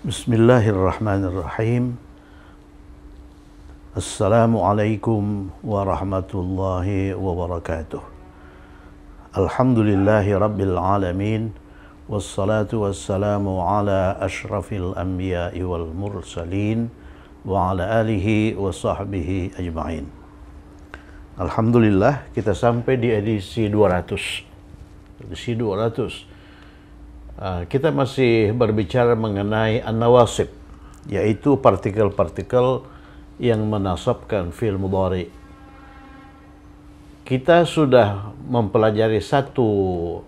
Bismillahirrahmanirrahim. Assalamualaikum warahmatullahi wabarakatuh. Alhamdulillahi rabbil alamin. Wassalatu wassalamu ala ashrafil anbiya'i wal mursalin wa ala alihi wa sahbihi ajma'in. Alhamdulillah, kita sampai di edisi 200. Edisi 200. Kita masih berbicara mengenai an-nawasib, yaitu partikel-partikel yang menasabkan fi'il mudhari. Kita sudah mempelajari satu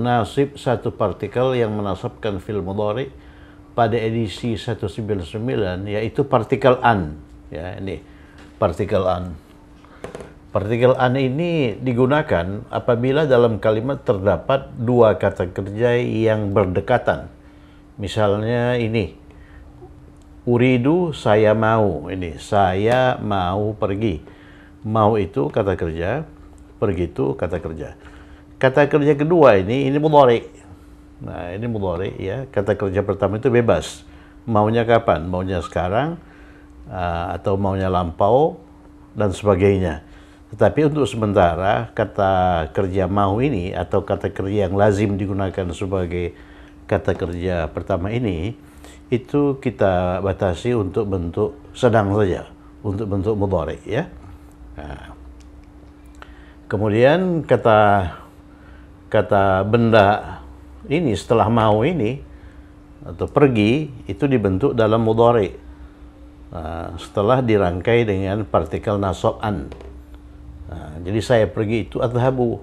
nasib, satu partikel yang menasabkan fi'il mudhari pada edisi 199, yaitu partikel an. Ya, ini partikel an. Partikel an ini digunakan apabila dalam kalimat terdapat dua kata kerja yang berdekatan. Misalnya ini, uridu, saya mau. Ini, saya mau pergi. Mau itu kata kerja, pergi itu kata kerja. Kata kerja kedua ini mudhari. Nah, ini mudhari ya. Kata kerja pertama itu bebas. Maunya kapan? Maunya sekarang, atau maunya lampau, dan sebagainya. Tetapi untuk sementara kata kerja mau ini atau kata kerja yang lazim digunakan sebagai kata kerja pertama ini, itu kita batasi untuk bentuk sedang saja, untuk bentuk mudhari ya. Nah, kemudian kata benda ini setelah mau ini atau pergi itu dibentuk dalam mudhari. Nah, setelah dirangkai dengan partikel nasab an. Nah, jadi saya pergi itu adhabu.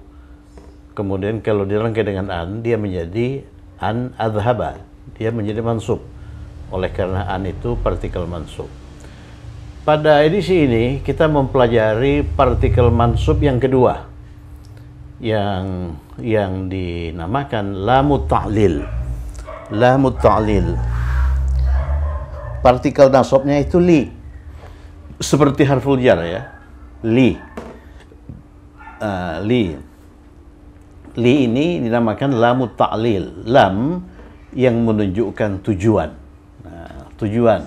Kemudian kalau dirangkai dengan an, dia menjadi an adhaba. Dia menjadi mansub. Oleh karena an itu partikel mansub. Pada edisi ini kita mempelajari partikel mansub yang kedua, yang dinamakan lamut ta'lil. Lamut ta'lil. Partikel nasabnya itu li. Seperti harful jar ya. Li. Li ini dinamakan lamut ta'lil, lam yang menunjukkan tujuan. Nah, tujuan.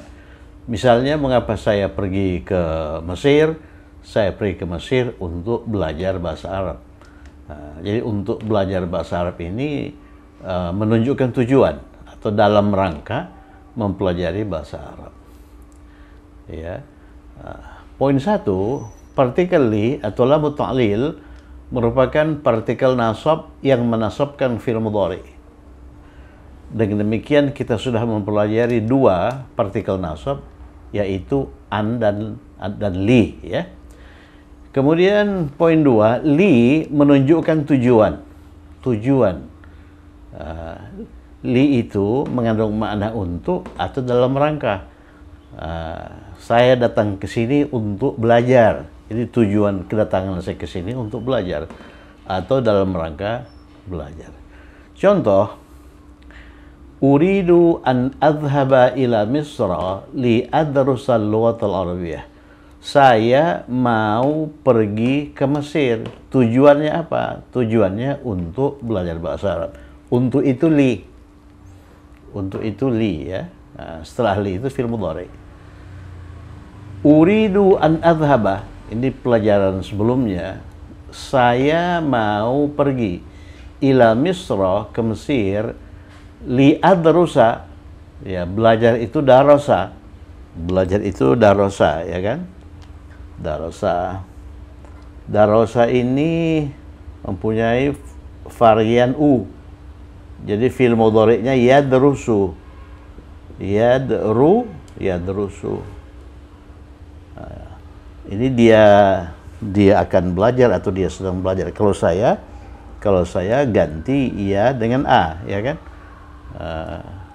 Misalnya, mengapa saya pergi ke Mesir? Saya pergi ke Mesir untuk belajar bahasa Arab. Nah, jadi untuk belajar bahasa Arab ini menunjukkan tujuan atau dalam rangka mempelajari bahasa Arab. Ya. Poin 1. Partikel li atau lamut ta'lil merupakan partikel nasab yang menasabkan fi'il mudhari. Dengan demikian kita sudah mempelajari dua partikel nasab, yaitu an dan li ya. Kemudian poin 2, li menunjukkan tujuan. Tujuan. Li itu mengandung makna untuk atau dalam rangka. Saya datang ke sini untuk belajar. Jadi tujuan kedatangan saya ke sini untuk belajar atau dalam rangka belajar. Contoh, uridu an adhhaba ila Misra li adrusal lughatal arabiyyah. Saya mau pergi ke Mesir. Tujuannya apa? Tujuannya untuk belajar bahasa Arab. Untuk itu li. Untuk itu li ya. Nah, setelah li itu fi'il mudhari. Uridu an adhhaba. Ini pelajaran sebelumnya. Saya mau pergi ila Misra, ke Mesir, li adrusa. Ya, belajar itu darosa. Belajar itu darosa, ya kan? Darosa. Darosa ini mempunyai varian u. Jadi fi'il mudhari'nya yadrusu. Yadrusu. Ini dia akan belajar atau dia sedang belajar. Kalau saya ganti ya dengan a, ya kan?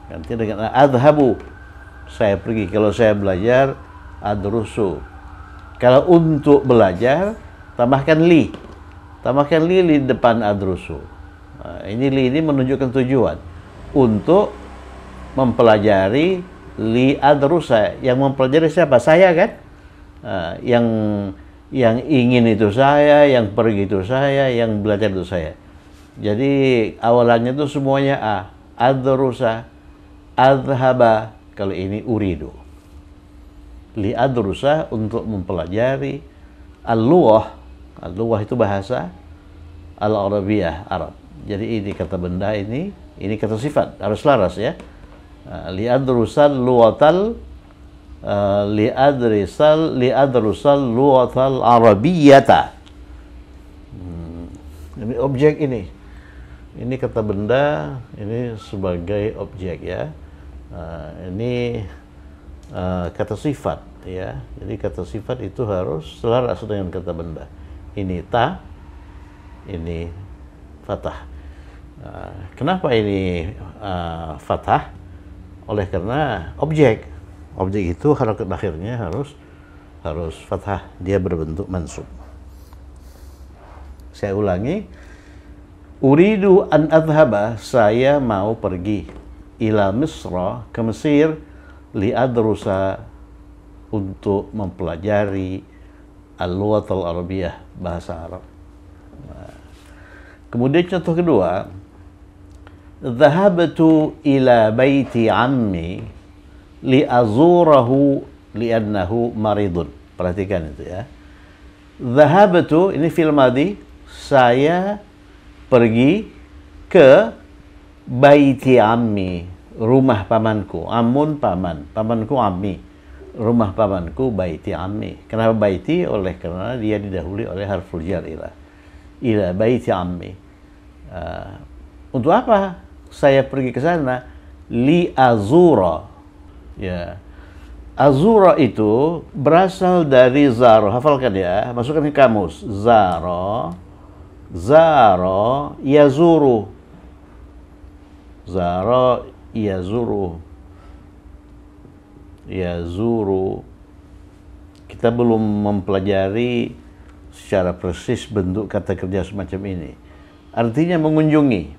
Ganti dengan a. Adhabu, saya pergi. Kalau saya belajar, adrusu. Kalau untuk belajar, tambahkan li. Tambahkan li di depan adrusu. Ini li ini menunjukkan tujuan untuk mempelajari li adrusa. Yang mempelajari siapa? Saya kan? Yang ingin itu saya, yang pergi itu saya, yang belajar itu saya. Jadi awalannya itu semuanya a. Adrusa. Adhaba, kalau ini uridu. Li'adrusa, untuk mempelajari. Al-lughah, al-lughah itu bahasa. Al-arabiyah, Arab. Jadi ini kata benda, ini kata sifat, harus laras ya. Li'adrusal lughatal li'adrusal lughatal arabiyyata. Ini objek ini. Ini kata benda, ini sebagai objek ya. Ini kata sifat ya. Jadi kata sifat itu harus selaras dengan kata benda. Ini ta, ini fathah. Kenapa ini fathah? Oleh karena objek itu harakat akhirnya harus fathah, dia berbentuk mansub. Saya ulangi, uridu an adhaba, saya mau pergi, ila Misra, ke Mesir, li'adrusa, untuk mempelajari al-lughat al-arabiyah, bahasa Arab. Kemudian contoh kedua, dhahabtu ila baiti ammi li'azurahu li'annahu maridun. Perhatikan itu ya. Dhahabtu, ini fi'il madhi, saya pergi ke baiti ammi, rumah pamanku. Amun paman, pamanku ammi. Rumah pamanku baiti ammi. Kenapa baiti? Oleh karena dia didahului oleh harful jar ila baiti ammi. Untuk apa saya pergi ke sana? Li azura. Ya. Azura itu berasal dari zaro. Hafalkan ya, masukkan ke kamus. Zaro yazuru. Zaro yazuru. Yazuru. Kita belum mempelajari secara persis bentuk kata kerja semacam ini. Artinya mengunjungi.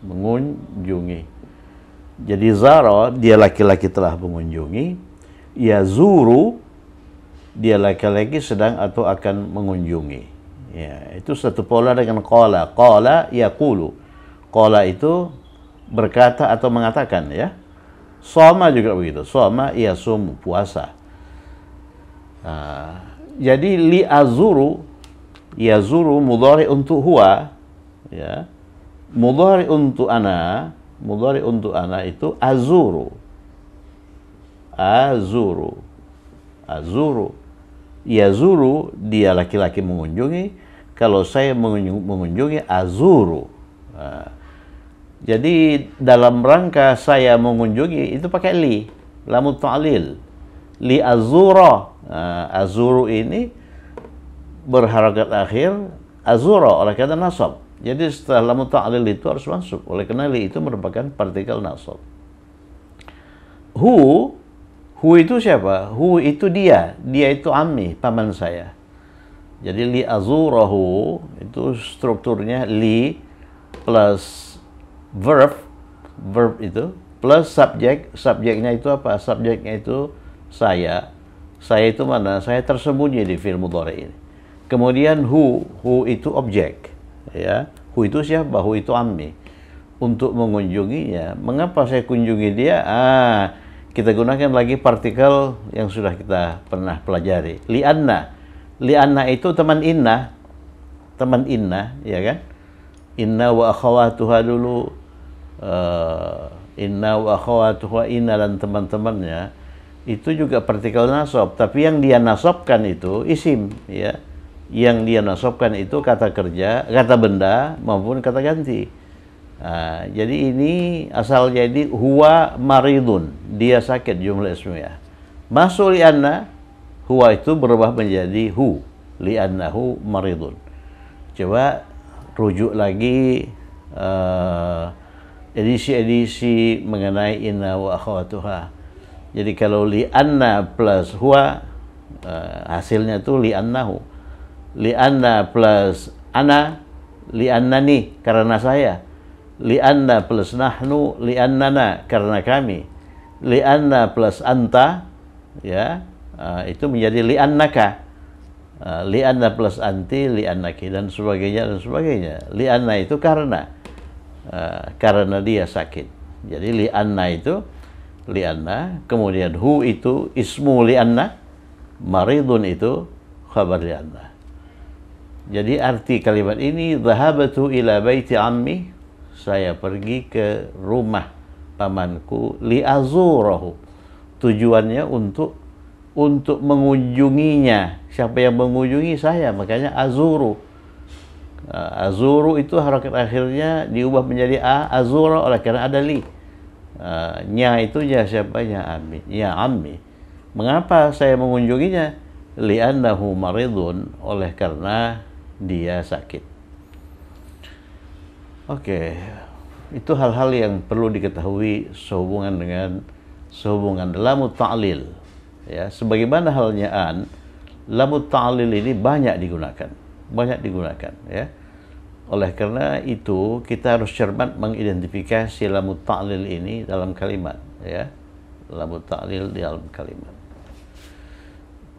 Mengunjungi. Jadi zara, dia laki-laki telah mengunjungi. Yazuru, dia laki-laki sedang atau akan mengunjungi. Ya, itu satu pola dengan qala. Qala yaqulu. Qala itu berkata atau mengatakan ya. Shoma juga begitu. Shoma yasum, puasa. Jadi li azuru, yazuru mudhari untuk huwa ya. Mudhari untuk ana itu azuru. Yazuru, dia laki-laki mengunjungi. Kalau saya mengunjungi azuru. Jadi dalam rangka saya mengunjungi itu pakai li, lamut ta'lil. Li azura. Azuru ini berharakat akhir, azura oleh kata nasab. Jadi setelah lamut ta'lil itu harus masuk. Oleh karena li itu merupakan partikel nasab. Hu itu siapa? Hu itu dia itu ammi, paman saya. Jadi li azurahu itu strukturnya li plus verb itu plus subjeknya itu apa? Subjeknya itu saya itu mana? Saya tersembunyi di fi'il mudhari ini. Kemudian hu itu objek ya. Hu itu siapa? Hu itu ammi. Untuk mengunjunginya, mengapa saya kunjungi dia? Kita gunakan lagi partikel yang sudah kita pernah pelajari. Li'anna itu teman inna ya kan? Inna wa akhawatuha dulu. Inna wa akhawatuha, inna dan teman-temannya itu juga partikel nasab, tapi yang dia nasabkan itu isim ya. Yang dia nasabkan itu kata kerja, kata benda maupun kata ganti. Jadi ini asal jadi huwa maridun, dia sakit, jumlah ismiyah. Masuk li'anna, huwa itu berubah menjadi hu, li'annahu maridun. Coba rujuk lagi edisi-edisi mengenai inna wa akhawatuha. Jadi kalau li'anna plus huwa, hasilnya itu li'annahu. Li'anna plus ana, li'annani, karena saya. Li'anna plus nahnu, li'annana, karena kami. Li'anna plus anta, ya, itu menjadi li'annaka. Li'anna plus anti, li'annaki, dan sebagainya. Li'anna itu karena. karena dia sakit. Jadi li'anna itu li'anna, kemudian hu itu ismu li'anna, maridun itu khabar li'anna. Jadi arti kalimat ini, dhahabatu ila baiti ammi, saya pergi ke rumah pamanku, li'azurahu, tujuannya untuk mengunjunginya. Siapa yang mengunjungi? Saya, makanya azuru. Azuru itu harakat akhirnya diubah menjadi azura oleh karena ada li. Nya itu ya siapanya? Ammi. Ya ammi. Mengapa saya mengunjunginya? Li'annahu maridun, oleh karena dia sakit. Oke. Itu hal-hal yang perlu diketahui sehubungan dengan lamut ta'lil. Ya, sebagaimana halnya lamut ta'lil ini banyak digunakan, ya. Oleh karena itu kita harus cermat mengidentifikasi lamut ta'lil ini dalam kalimat, ya. Lamut ta'lil di dalam kalimat.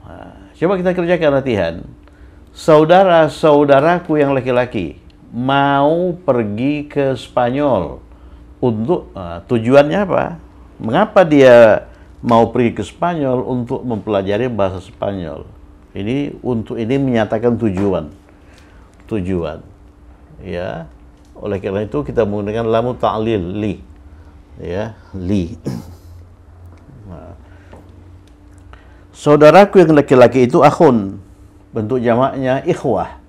Nah, coba kita kerjakan latihan. Saudara-saudaraku yang laki-laki mau pergi ke Spanyol untuk tujuannya apa? Mengapa dia mau pergi ke Spanyol? Untuk mempelajari bahasa Spanyol. Ini menyatakan tujuan. Ya. Oleh karena itu kita menggunakan lamu ta'lil li. Ya, li. Nah. Saudaraku yang laki-laki itu akhun. Bentuk jamaknya ikhwah.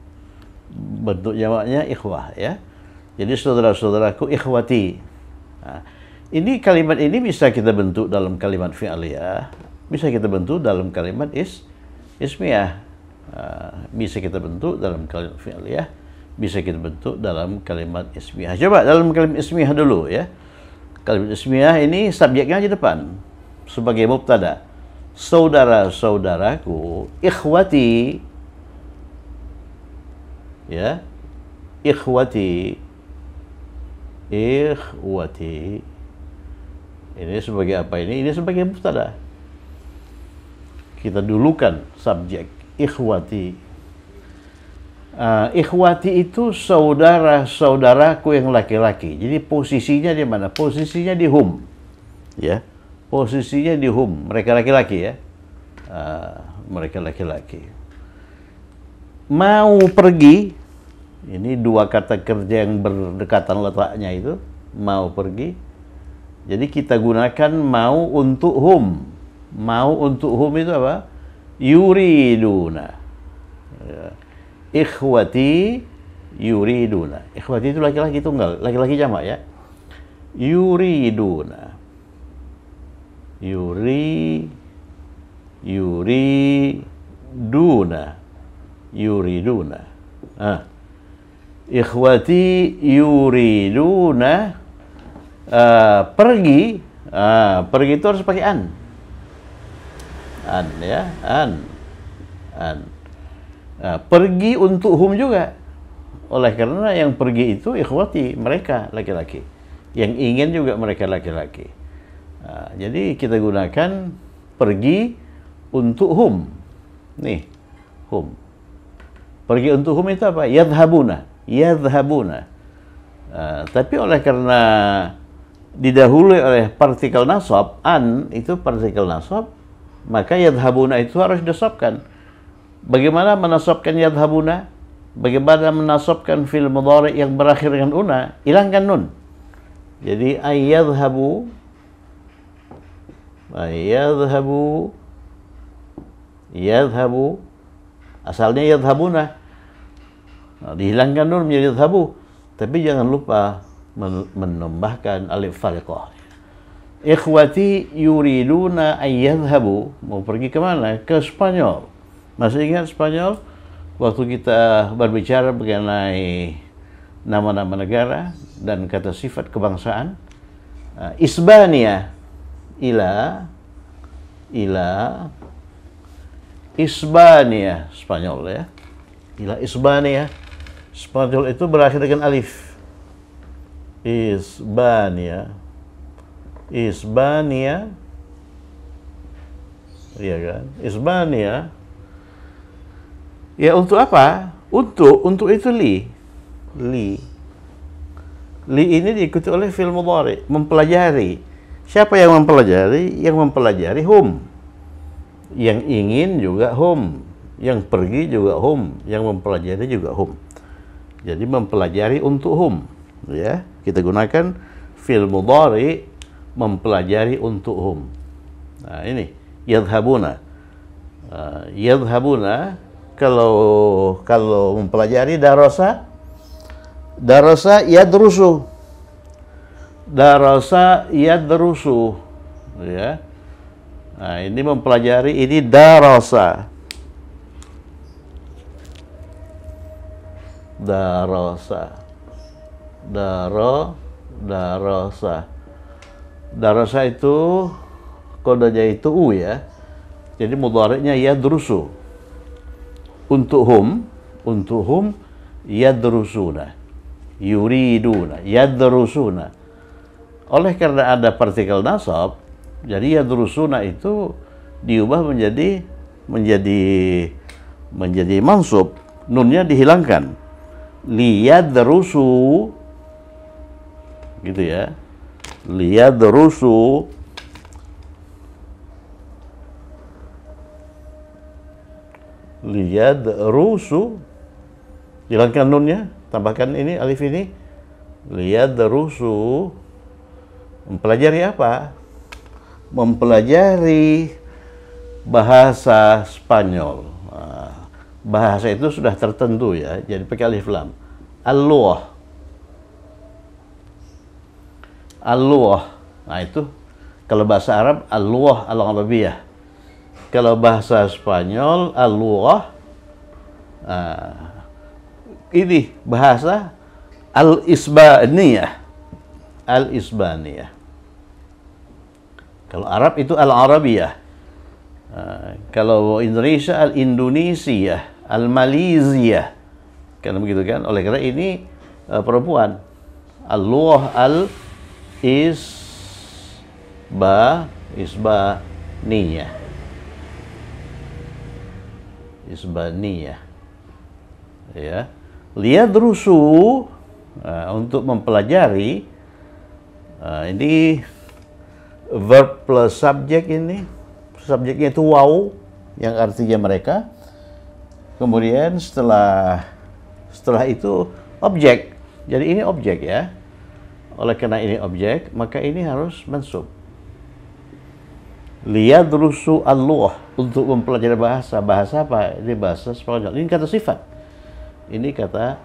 Ya. Jadi saudara-saudaraku ikhwati. Nah, ini kalimat ini bisa kita bentuk dalam kalimat fi'liyah, bisa kita bentuk dalam kalimat ismiyah. Bisa kita bentuk dalam kalimat fi'liyah, bisa kita bentuk dalam kalimat ismiyah. Coba dalam kalimat ismiyah dulu, ya. Kalimat ismiyah ini subjeknya di depan sebagai mubtada. Saudara-saudaraku, ikhwati, ya, ikhwati. Ini sebagai apa ini? Ini sebagai mubtada. Kita dulukan subjek ikhwati. Ikhwati itu saudara-saudaraku yang laki-laki. Jadi posisinya di mana? Posisinya di hum. Ya. Posisinya di hum. Mereka laki-laki, ya. Mereka laki-laki. Mau pergi. Ini dua kata kerja yang berdekatan letaknya itu. Mau pergi. Jadi kita gunakan mau untuk hum. Mau untuk hum itu apa? Yuriduna. Ya. Ikhwati yuriduna. Ikhwati itu laki-laki tunggal, laki-laki jamak, ya. Yuriduna. Yuriduna. Ikhwati yuriduna. Pergi. Pergi itu harus pakai an, ya, an. Pergi untuk hum juga. Oleh karena yang pergi itu ikhwati, mereka laki-laki. Yang ingin juga mereka laki-laki. Jadi kita gunakan pergi untuk hum. Nih, hum. Pergi untuk hum itu apa? Yadhabuna. Tapi oleh karena didahului oleh partikel nasab, an itu partikel nasab, maka yadhabuna itu harus disabkan. Bagaimana menasabkan yadhabuna? Bagaimana menasabkan fi'il mudhari yang berakhir dengan una? Hilangkan nun. Jadi ayyadhabu, yadhabu, asalnya yadhabuna. Dihilangkan nun menjadi yadhabu. Tapi jangan lupa menambahkan alif fariqah. Ikhwati yuriduna ayyadhabu, mau pergi ke mana? Ke Spanyol. Masih ingat Spanyol? Waktu kita berbicara mengenai nama-nama negara dan kata sifat kebangsaan. Isbania, ila Isbania, Spanyol, ya. Ila Isbania. Spanyol itu berakhir dengan alif. Isbania. Iya kan? Isbania. Ya untuk apa? Untuk itu li. Li ini diikuti oleh fi'il mudhari, mempelajari. Siapa yang mempelajari? Yang mempelajari hum. Yang ingin juga hum. Yang pergi juga hum. Yang mempelajari juga hum. Jadi mempelajari untuk hum. Ya, kita gunakan fi'il mudhari mempelajari untuk hum. Nah, ini yadhhabuna. Yadhhabuna kalau mempelajari darasa yadrusu. Darasa yadrusu, ya. Nah, ini mempelajari, ini darasa. Darasa. Darasa. Darasa itu kodenya itu u, ya. Jadi mudhari'nya yadrusu. Untuk hum yadrusuna. Yuriduna, yadrusuna. Oleh karena ada partikel nasab, jadi yadrusuna itu diubah menjadi mansub, nunnya dihilangkan. Liyadrusu, gitu ya. Liyadrusu. Liyadrusu, hilangkan nunnya, tambahkan ini alif ini. Liyadrusu, mempelajari apa? Mempelajari bahasa Spanyol. Nah, bahasa itu sudah tertentu, ya, jadi pakai alif lam. Al-lughah. Al-lughah. Nah, itu kalau bahasa Arab al-lughah al-arabiyah. Kalau bahasa Spanyol al-lughah. Ini bahasa al-isbaniyah. Al-isbaniyah. Kalau Arab itu al-arabiyah. Kalau Indonesia al-indonesiah, al-maliziyah. Karena begitu kan, oleh karena ini perempuan. Al-lughah al-isbaniyah. Isbaniyah. Ya. Liyadrusu, untuk mempelajari. Ini verb plus subjek ini. Subjeknya itu waw, yang artinya mereka. Kemudian setelah itu objek. Jadi ini objek, ya. Oleh karena ini objek, maka ini harus mansub. Liyadrusu al-lughah, untuk mempelajari bahasa. Bahasa apa? Ini bahasa Spanyol. Ini kata sifat. Ini kata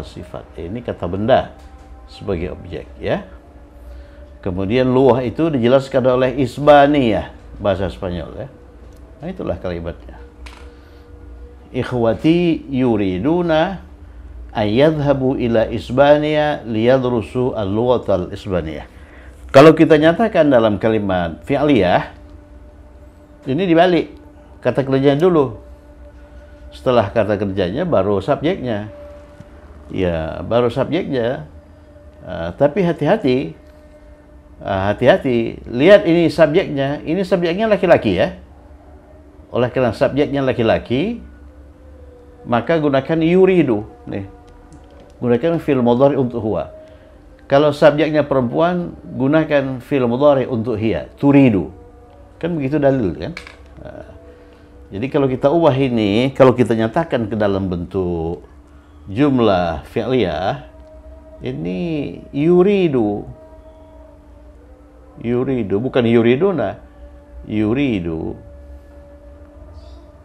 sifat. Ini kata benda sebagai objek, ya. Kemudian lughah itu dijelaskan oleh isbaniyah, bahasa Spanyol, ya. Nah, itulah kalimatnya. Ikhwati yuriduna ayyadhhabu ila Isbania liyadrusu al-lughatal isbaniyah. Kalau kita nyatakan dalam kalimat fi'liyah, ini dibalik. Kata kerjanya dulu. Setelah kata kerjanya baru subjeknya. Ya, baru subjeknya. Tapi hati-hati. Hati-hati. Lihat ini subjeknya. Ini subjeknya laki-laki, ya. Oleh karena subjeknya laki-laki, maka gunakan yuridu. Nih. Gunakan fi'il mudhari untuk huwa. Kalau subjeknya perempuan, gunakan fi'il mudhari untuk hiya. Turidu. Kan begitu dalil, kan? Jadi kalau kita ubah ini, kalau kita nyatakan ke dalam bentuk jumlah fi'liyah, ini yuridu. Yuridu, bukan yuriduna. Yuridu.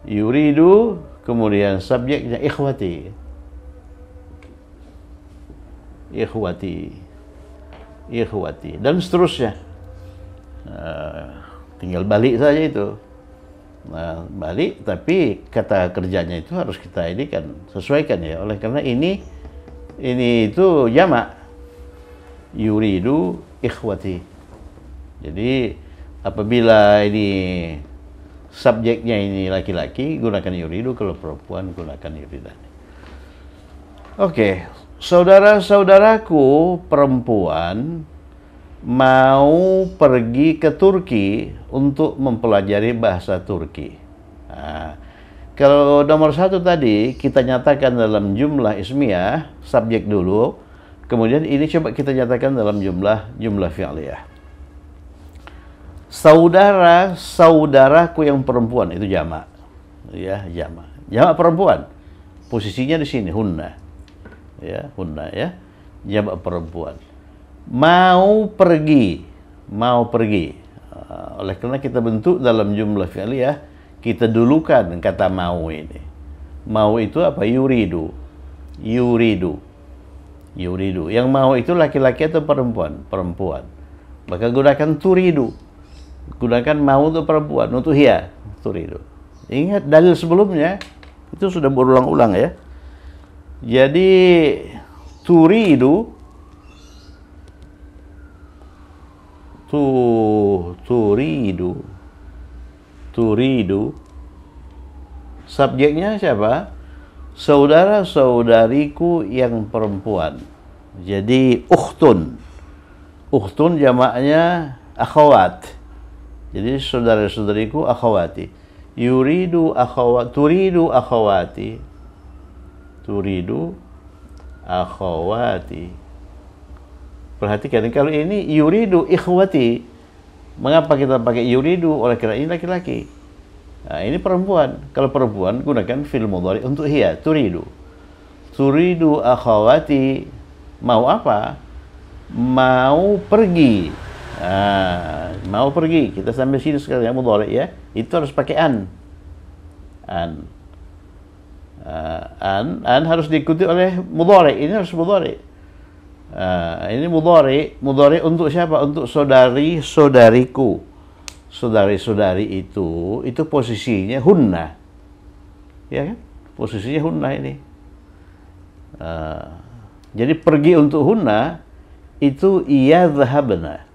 Yuridu, kemudian subjeknya ikhwati. Ikhwati. Ikhwati. Dan seterusnya. Tinggal balik saja itu. Nah, balik, tapi kata kerjanya itu harus kita ini kan sesuaikan, ya. Oleh karena ini itu jamak. Yuridu ikhwati. Jadi apabila ini subjeknya ini laki-laki, gunakan yuridu. Kalau perempuan, gunakan yuridani. Oke, saudara-saudaraku perempuan mau pergi ke Turki untuk mempelajari bahasa Turki. Nah, kalau nomor 1 tadi kita nyatakan dalam jumlah ismiyah, subjek dulu. Kemudian ini coba kita nyatakan dalam jumlah fi'liyah. Saudaraku yang perempuan itu jamak. Ya, jamak. Jamak perempuan. Posisinya di sini hunna. Ya, hunna ya. Jamak perempuan. Mau pergi. Oleh karena kita bentuk dalam jumlah fi'liyah, kita dulukan kata mau ini. Mau itu apa? Yuridu. Yang mau itu laki-laki atau perempuan? Perempuan. Maka gunakan turidu. Gunakan mau untuk perempuan, untuk hiya, turidu. Ingat dalil sebelumnya itu sudah berulang-ulang ya. Jadi turidu subjeknya siapa? Saudara-saudariku yang perempuan. Jadi ukhtun jamaknya akhawat. Jadi saudara-saudariku akhawati. Turidu akhawati. Perhatikan kalau ini yuridu ikhwati. Mengapa kita pakai yuridu? Oleh karena ini laki-laki. Nah, ini perempuan. Kalau perempuan gunakan fi'il mudhari untuk hiya, turidu akhawati. Mau apa? Mau pergi. Mau pergi. Kita sampai sini sekarang ya, mudhari ya. Itu harus pakai an. An harus diikuti oleh mudhari. Ini harus mudhari. Ini mudhari untuk siapa? Untuk saudari-saudariku. Saudari-saudari itu posisinya hunna. Ya kan? Posisinya hunna ini. Jadi pergi untuk hunna itu yadhhabna.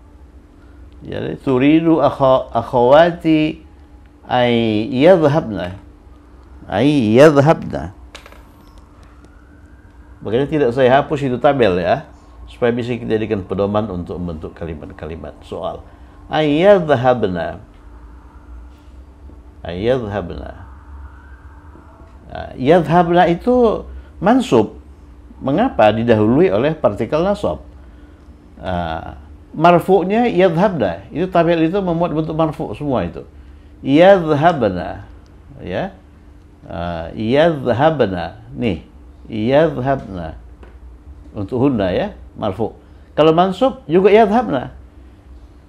Jadi turidu akhawati ay yadhhabna. Makanya tidak saya hapus itu tabel ya, supaya bisa kita jadikan pedoman untuk membentuk kalimat-kalimat soal. Ayyadhhabna. Yadhhabna itu mansub. Mengapa didahului oleh partikel nasab? Marfu'nya yadhhabna. Itu tabel itu memuat bentuk marfu' semua itu. Yadhhabna. Ya. Yadhhabna. Nih. Yadhhabna. Untuk hunna ya, marfu'. Kalau mansub juga yadhhabna.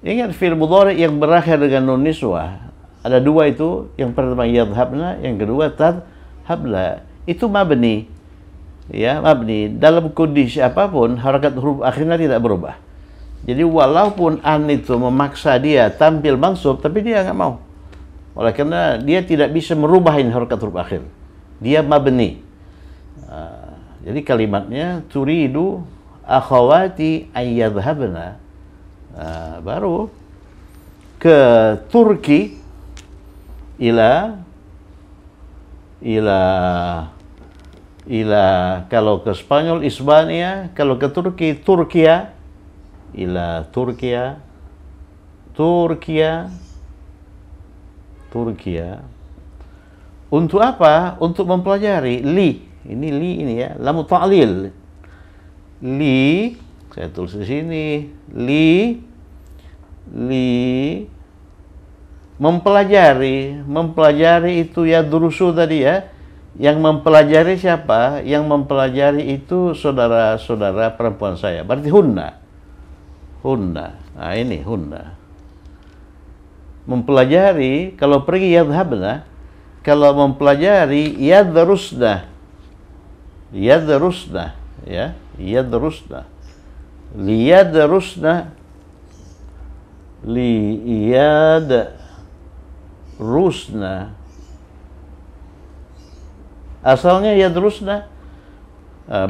Ingat fi'il mudhari yang berakhir dengan nun niswah. Ada dua itu, yang pertama yadhhabna, yang kedua tadhhabna. Itu mabni. Ya, mabni. Dalam kondisi apapun, harakat huruf akhirnya tidak berubah. Jadi walaupun an itu memaksa dia tampil mansub, tapi dia nggak mau. Oleh karena dia tidak bisa merubah harakat huruf akhir. Dia mabni. Jadi kalimatnya turidu akhawati ayyadhhabna. Baru ke Turki ila kalau ke Spanyol Hispania, kalau ke Turki Turkia, ila Turkia. Untuk apa? Untuk mempelajari ini ya, lamu ta'lil. Saya tulis di sini, mempelajari itu ya durusu tadi ya. Yang mempelajari siapa? Yang mempelajari itu saudara-saudara perempuan saya. Berarti hunna. Nah ini hunna. Mempelajari, kalau pergi yadhhabna, kalau mempelajari yadrusna. Ya, yadrusna. Liyadrusna. Asalnya yadrusna.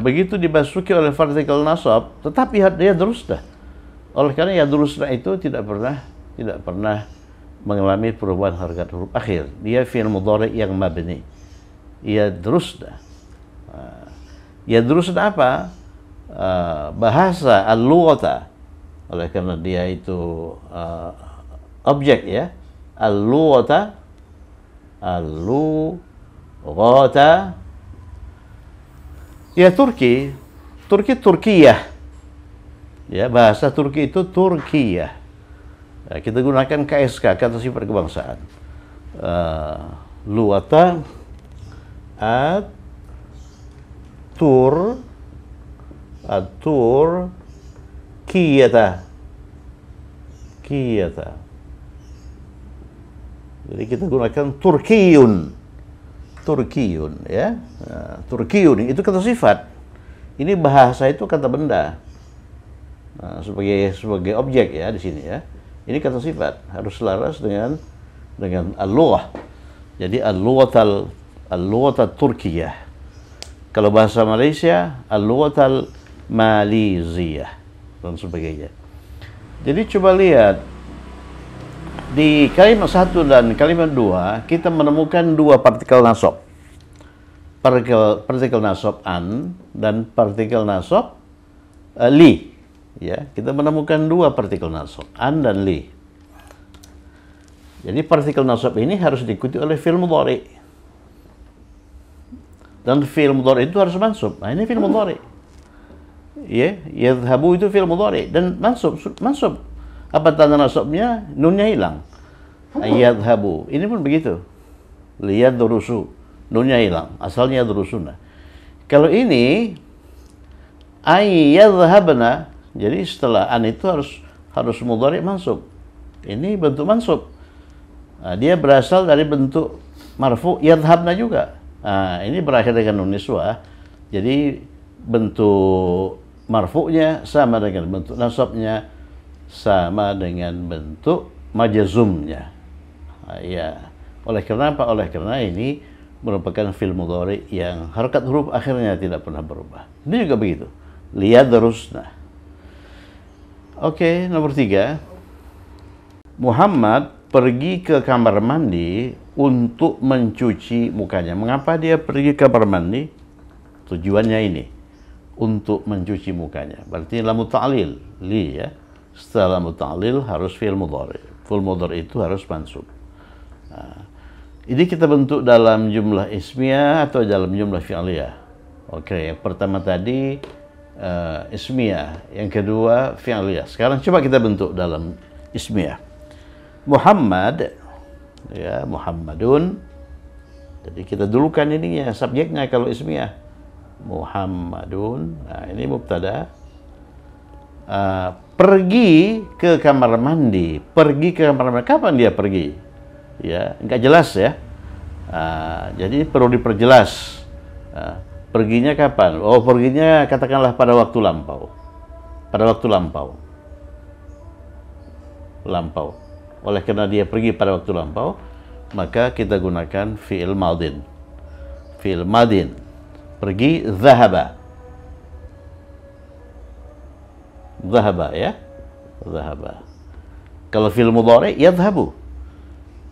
Begitu dimasuki oleh partikel nasab, tetap yadrusna. Oleh karena yadrusna itu tidak pernah mengalami perubahan harakat huruf akhir. Dia fi'il mudhari yang mabni. Yadrusna. Yadrusna apa? Bahasa al-lughata. Oleh karena dia itu objek ya. Al-lughata. Ya Turkiyah. Ya, bahasa Turki itu Turkiyah. Nah, kita gunakan KSK, kata sifat kebangsaan. Luwata at tur atur kiyata. Jadi kita gunakan Turkiyun ya. Turkiyun itu kata sifat. Ini bahasa itu kata benda. Sebagai objek ya di sini ya. Ini kata sifat harus selaras dengan al-lughah. Jadi al-lughatul Turkiyah. Kalau bahasa Malaysia al-lughatul Maliziyah dan sebagainya. Jadi coba lihat di kalimat 1 dan kalimat 2 kita menemukan dua partikel nasab. Partikel nasab an dan partikel nasab li. Ya, kita menemukan dua partikel nasab, an dan li. Jadi partikel nasab ini harus diikuti oleh fi'il mudhari. Dan fi'il mudhari itu harus mansub. Nah, ini fi'il mudhari. Ya, yadhhabu itu fi'il mudhari dan mansub. Apa tanda nasabnya? Nunnya hilang. Yadhhabu. Ini pun begitu. Liyadrusu. Nunnya hilang. Asalnya yadrusuna. Kalau ini yadhhabna. Jadi setelah an itu harus mudhari mansub. Ini bentuk mansub. Nah, dia berasal dari bentuk marfu yadhhabna juga. Nah, ini berakhir dengan nun niswah. Jadi bentuk marfu'nya sama dengan bentuk nasabnya, sama dengan bentuk majazumnya. Nah, ya. Oleh karena apa? Oleh karena ini merupakan fi'il mudhari yang harakat huruf akhirnya tidak pernah berubah. Ini juga begitu. Liyadrusna. Oke, nomor 3. Muhammad pergi ke kamar mandi untuk mencuci mukanya. Mengapa dia pergi ke kamar mandi? Tujuannya ini, untuk mencuci mukanya. Berarti lamu ta'lil, li ya. Setelah lamu ta'lil harus fi'il mudhari. Fi'il mudhari itu harus mansub. Nah, ini kita bentuk dalam jumlah ismiyah atau dalam jumlah fi'liyah. Oke, yang pertama tadi ismiyah, yang kedua fi'liyah. Sekarang coba kita bentuk dalam ismiyah. Muhammad ya, Muhammadun. Jadi kita dulukan ininya subjeknya kalau ismiyah. Muhammadun. Nah, ini mubtada. Pergi ke kamar mandi. Pergi ke kamar mandi. Kapan dia pergi? Ya, enggak jelas ya. Jadi perlu diperjelas. Perginya kapan? Oh, perginya katakanlah pada waktu lampau. Pada waktu lampau. Lampau. Oleh karena dia pergi pada waktu lampau, maka kita gunakan fi'il madin. Fi'il madin. Pergi, zahaba. Zahaba ya. Zahaba. Kalau fi'il mudhari, yadhhabu.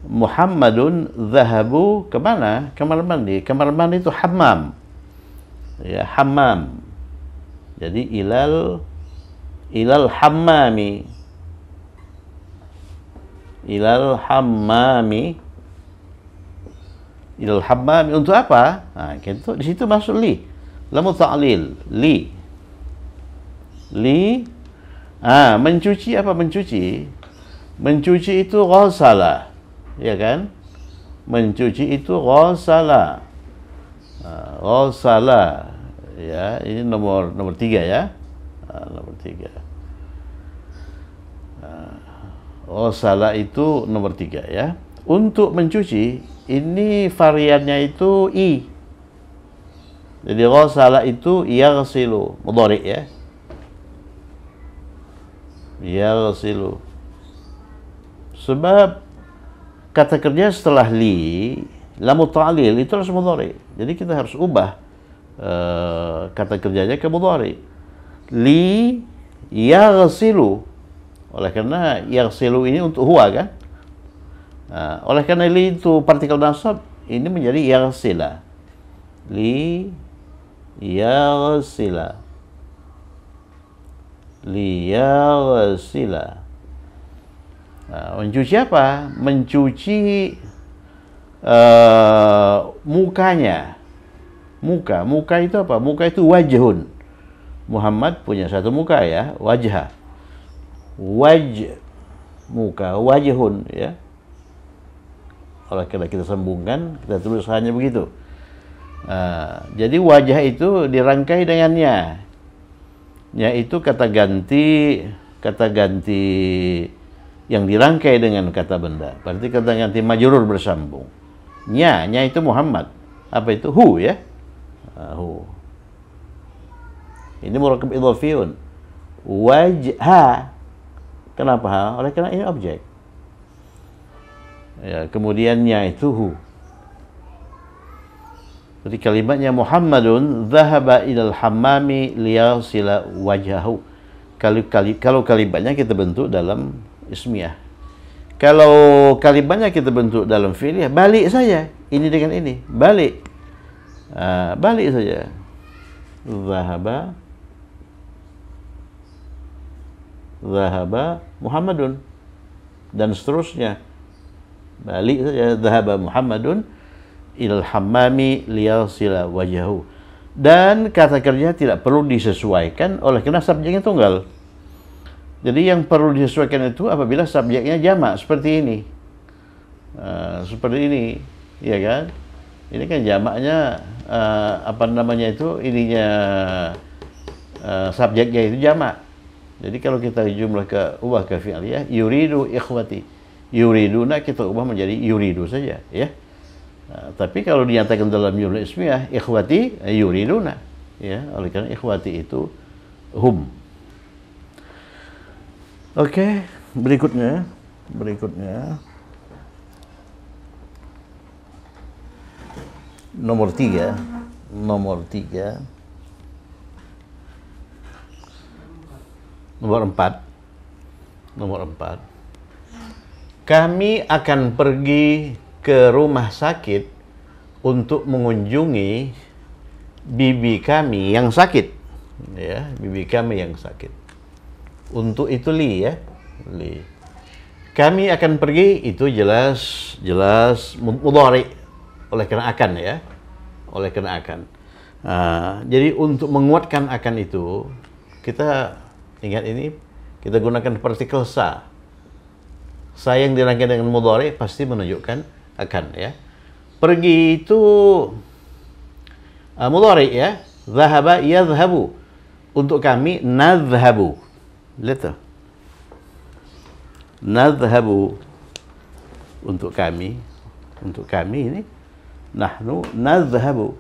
Muhammadun zahabu kemana? Kamar mandi. Kamar mandi itu hammam. Ya, hammam. Jadi ilal hammami. Ilal hammami. Ilal hammami untuk apa? Nah, gitu. Di situ masuk li. Lamu ta'lil, li. Li. Mencuci apa mencuci? Mencuci itu ghasala. Ya kan? Mencuci itu ghasala. Ghasala. Ya, ini nomor 3 ya. Nomor 3. Ghasala itu nomor 3 ya. Untuk mencuci ini variannya itu i. Jadi ghasala itu yaghsilu, mudhari ya. Yaghsilu. Sebab kata kerja setelah li, lamu ta'lil itu harus mudhari. Jadi kita harus ubah kata kerjanya ke mudhari. Li yaghsilu. Oleh karena yaghsilu ini untuk huwa kan? Oleh karena li itu partikel nasab, ini menjadi yaghsila. Li yaghsila. Li yaghsila. Mencuci apa? Mencuci mukanya. Muka itu apa? Muka itu wajhun. Muhammad punya satu muka ya, wajah. Muka, wajhun ya. Kalau kita sambungkan, kita tulis hanya begitu. Jadi wajah itu dirangkai dengannya, yaitu kata ganti yang dirangkai dengan kata benda. Berarti kata ganti majrur bersambung. Nya itu Muhammad. Apa itu? Hu ya. Hu. Ini murakkab idhafiyun. Wajha. Kenapa? Oleh karena ini objek. Ya, kemudiannya itu hu. Jadi kalimatnya Muhammadun dhahaba ilal hammami liyasila wajhahu. Kalau kalimatnya kita bentuk dalam ismiyah. Kalau kalimatnya kita bentuk dalam fi'liyah, balik saja. Ini dengan ini, balik. Balik saja. Dhahaba Muhammadun. Dan seterusnya. Balik saja. Dhahaba Muhammadun ilal hammami liyasila wajhahu. Dan kata kerja tidak perlu disesuaikan oleh karena subjeknya tunggal. Jadi yang perlu disesuaikan itu apabila subjeknya jamak seperti ini. Seperti ini, ya kan? Ini kan jamaknya apa namanya itu, ininya subjeknya itu jamak. Jadi kalau kita jumlah ubah ke fi'liyah, yuridu ikhwati. Yuriduna kita ubah menjadi yuridu saja, ya. Tapi kalau dinyatakan dalam jumlah ismiyah, ikhwati yuriduna, ya. Oleh karena ikhwati itu hum. Oke, berikutnya. Nomor 3. Nomor 4. Kami akan pergi ke rumah sakit untuk mengunjungi bibi kami yang sakit. Ya, bibi kami yang sakit. Untuk itu li ya. Li. Kami akan pergi itu jelas mudhari oleh karena akan ya. Oleh karena akan. Jadi untuk menguatkan akan itu kita ingat ini, kita gunakan partikel sa. Sa yang dirangkai dengan mudhari pasti menunjukkan akan ya. Pergi itu mudhari ya. Dhahaba yadhhabu. Untuk kami nadhhabu. Lihat tuh. Nadhhabu. Untuk kami ini nahnu nadhhabu.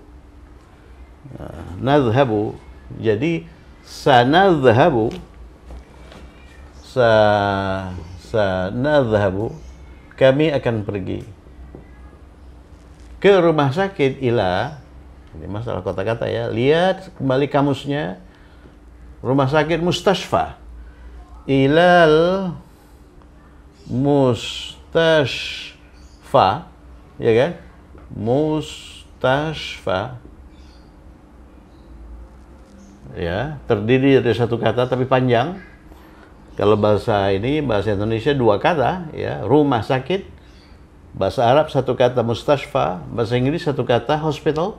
Nadhhabu. Jadi sanadhhabu. Sanadhhabu, kami akan pergi ke rumah sakit ila. Ini masalah kata-kata ya. Lihat kembali kamusnya. Rumah sakit mustashfa. Ilal mustashfa, ya kan? Mustashfa. Ya, terdiri dari satu kata tapi panjang. Kalau bahasa Indonesia dua kata, ya, rumah sakit. Bahasa Arab satu kata mustashfa, bahasa Inggris satu kata hospital.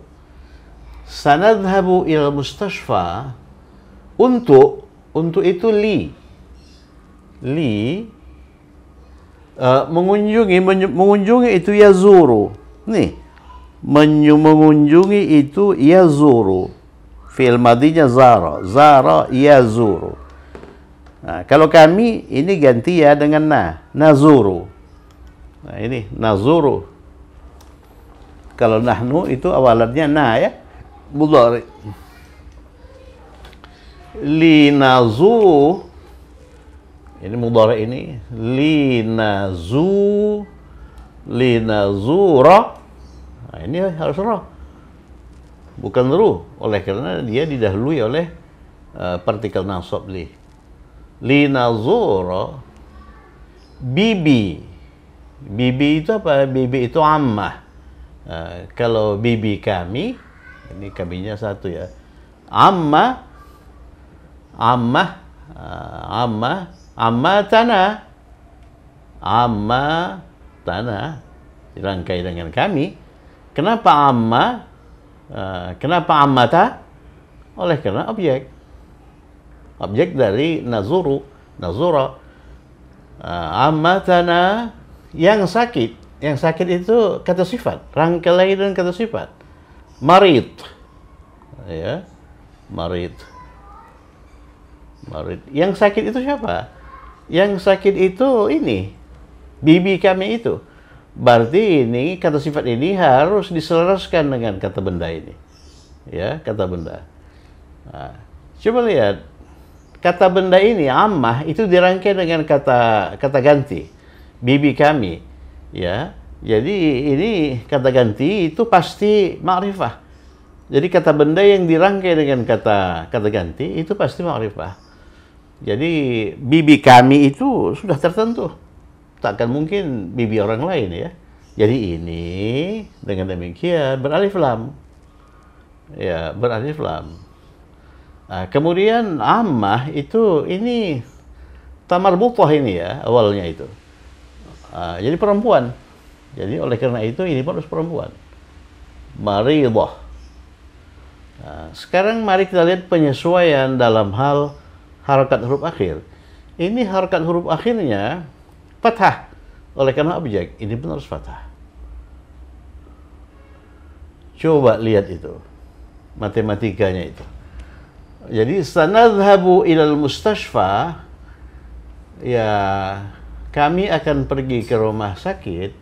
Sanadhabu ila mustashfa. Untuk itu mengunjungi itu yazuru. Nih, mengunjungi itu yazuru. Fi'il madinya zara yazuru. Nah, kalau kami ini ganti ya dengan nazuru. Nah, ini nazuru. Kalau nahnu itu awalannya ya, mudhari. Linazu, ini mudhari ini linazura. Nah, ini harus ra, bukan ru, oleh karena dia didahului oleh partikel nasab li. Linazura bibi. Bibi itu apa? Bibi itu ammah. Kalau bibi kami, ini kaminya satu ya. Ammah tanah dirangkai dengan kami. Kenapa amma? Kenapa ammata? Oleh karena objek. objek dari nazuru, nazura. Ammatana, yang sakit. Yang sakit itu kata sifat, rangka lain dan kata sifat. Marid, ya, marid. Marid. Yang sakit itu siapa? Yang sakit itu ini, bibi kami itu. Berarti ini kata sifat ini harus diselaraskan dengan kata benda ini, ya, kata benda. Nah, coba lihat, kata benda ini ammah itu dirangkai dengan kata ganti, bibi kami, ya. Jadi ini kata ganti itu pasti ma'rifah. Jadi kata benda yang dirangkai dengan kata ganti itu pasti ma'rifah. Jadi bibi kami itu sudah tertentu. Takkan mungkin bibi orang lain, ya. Jadi ini dengan demikian beralif lam. Ya, beralif lam. Nah, kemudian ammah itu ini tamarbutah ini, ya, awalnya itu. Jadi perempuan. Jadi oleh karena itu ini harus perempuan. Maridah. Nah, sekarang mari kita lihat penyesuaian dalam hal harakat huruf akhir. Ini harakat huruf akhirnya fathah. Oleh karena objek, ini pun harus fathah. Coba lihat itu, matematikanya itu. Jadi sanadhabu ilal mustashfa, ya, kami akan pergi ke rumah sakit,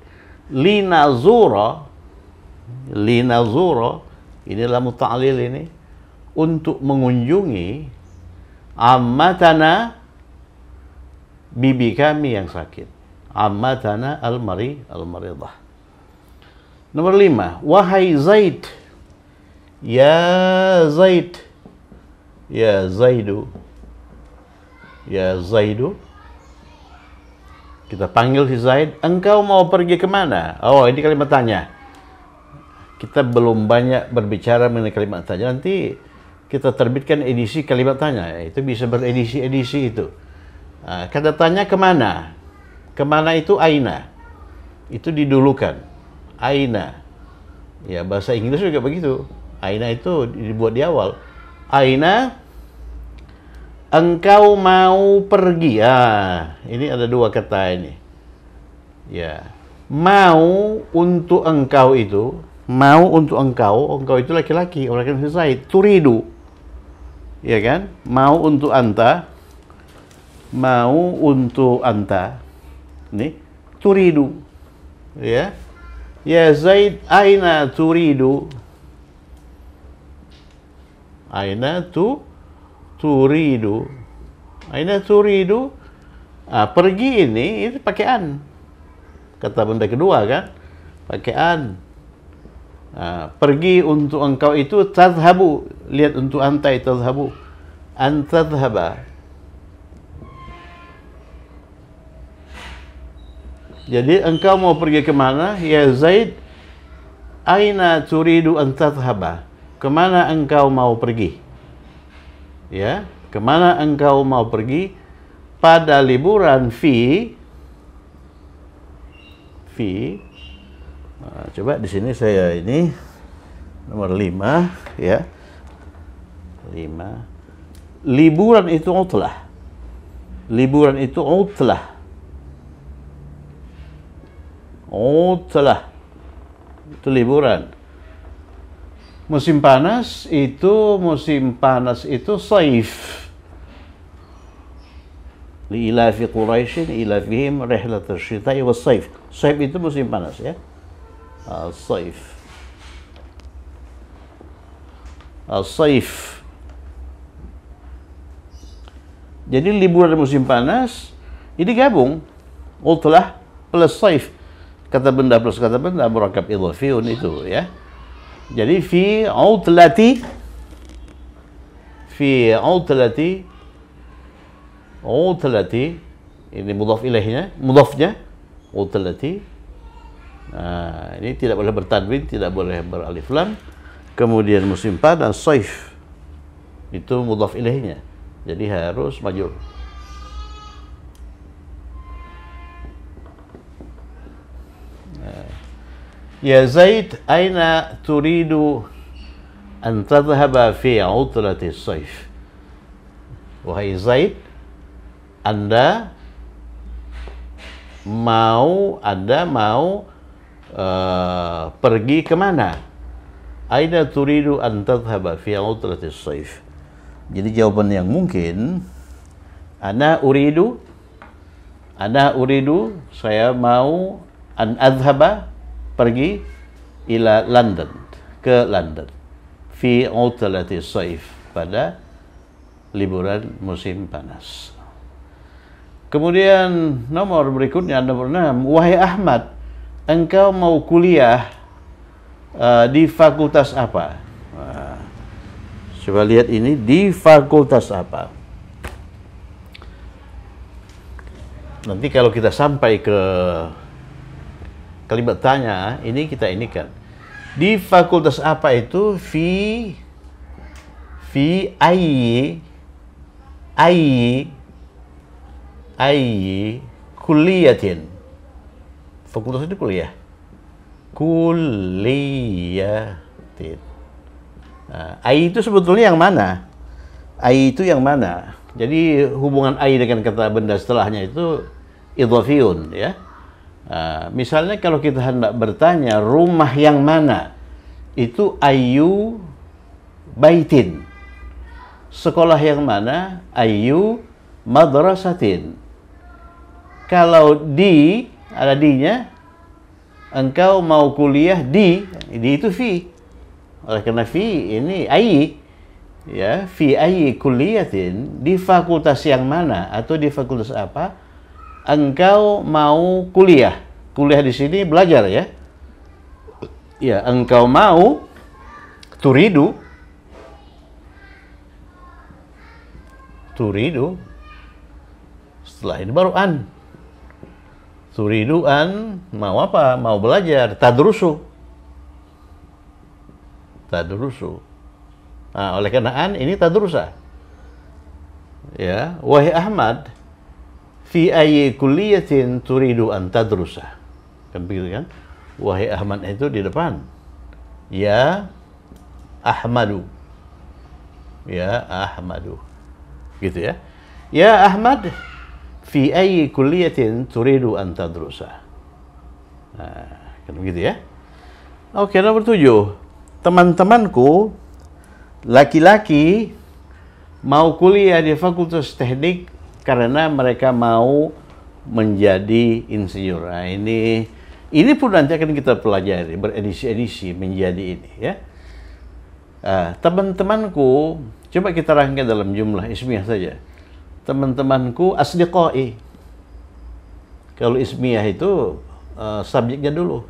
linazura, ini lamu ta'lil ini, untuk mengunjungi ammatana, bibi kami yang sakit. Ammatana al-maridah. Nomor 5, wahai Zaid, ya Zaid, ya Zaidu, ya Zaidu. Kita panggil si Zaid, engkau mau pergi kemana? Oh, ini kalimat tanya. Kita belum banyak berbicara mengenai kalimat tanya. Nanti kita terbitkan edisi kalimat tanya. Itu bisa beredisi-edisi itu. Kata tanya kemana? Kemana itu aina. Itu didulukan. Aina. Ya, bahasa Inggris juga begitu. Aina itu dibuat di awal. Aina, engkau mau pergi. Ini ada dua kata ini. Ya. Mau untuk engkau itu, mau untuk engkau itu laki-laki, orang kan Zaid, turidu. Ya kan? Mau untuk anta, mau untuk anta. Nih, turidu. Ya. Ya Zaid, aina turidu? Aina turidu? Aina turidu? Pergi ini pakai an. Kata benda kedua kan? Pakai an. Pergi untuk engkau itu tadhhabu. Lihat untuk anta itu tadhhabu. An tadhhaba. Jadi engkau mau pergi kemana? Ya Zaid, aina turidu an tadhhaba? Kemana engkau mau pergi? Ya, kemana engkau mau pergi pada liburan coba di sini saya ini nomor 5, ya. 5. Liburan itu utlah. Liburan itu utlah. Utlah. Itu liburan. Musim panas itu saif. Li'ilafi Quraisyin ilafihim rihlatul syita'i was saif. Saif itu musim panas, ya. Saif. Saif. Jadi liburan musim panas ini gabung utlah plus saif. Kata benda plus kata benda murakkab idhafiyun itu, ya. Jadi fi utlati ini mudhaf ilaihnya, mudhafnya utlati. Ini tidak boleh bertanwin, tidak boleh beralif lam. Kemudian musim panas saif itu mudhaf ilaihnya. Jadi harus majrur. Ya Zaid, aina turidu an tadhhaba fi utlati saif? Wahai Zaid, Anda mau pergi kemana? Aina turidu an tadhhaba fi utratis saif. Jadi jawaban yang mungkin, ana uridu, saya mau an adhhaba, pergi, ila London, ke London, fi utratis saif, pada liburan musim panas. Kemudian nomor berikutnya, nomor 6, wahai Ahmad, engkau mau kuliah di fakultas apa? Coba lihat ini, di fakultas apa? Nanti kalau kita sampai ke kalimat tanya, ini kita inikan. Di fakultas apa itu? Fi ayyi kulliyatin. Fakultas itu kuliah. Kulliyatin. Ai itu sebetulnya yang mana? Ai itu yang mana? Jadi hubungan ai dengan kata benda setelahnya itu idhafiyun, ya. Misalnya kalau kita hendak bertanya rumah yang mana, itu ayu baitin. Sekolah yang mana? Ayu madrasatin. Kalau di, ada di-nya, engkau mau kuliah di itu fi. Oleh karena fi ini ai, ya, fi ayyi kulliyatin, di fakultas yang mana atau di fakultas apa engkau mau kuliah. Kuliah di sini belajar, ya. Ya, engkau mau, turidu. Setelah ini baru an. Turidu an, mau apa? Mau belajar. Tadrusu. Nah, oleh karena an ini tadrusa. Ya, wahai Ahmad, fi ayyi kulliyatin turidu an tadrusa. Kan begitu kan? Wahai Ahmad itu di depan. Ya Ahmadu. Gitu ya. Ya Ahmad, fi ayyi kulliyatin turidu an tadrusa. Nah, kan begitu ya. Oke, nomor 7. Teman-temanku laki-laki mau kuliah di Fakultas Teknik karena mereka mau menjadi insinyur. Nah, ini pun nanti akan kita pelajari beredisi-edisi menjadi ini, ya. Teman-temanku, coba kita rangkai dalam jumlah ismiyah saja. Teman-temanku asdiqai. Kalau ismiyah itu subjeknya dulu.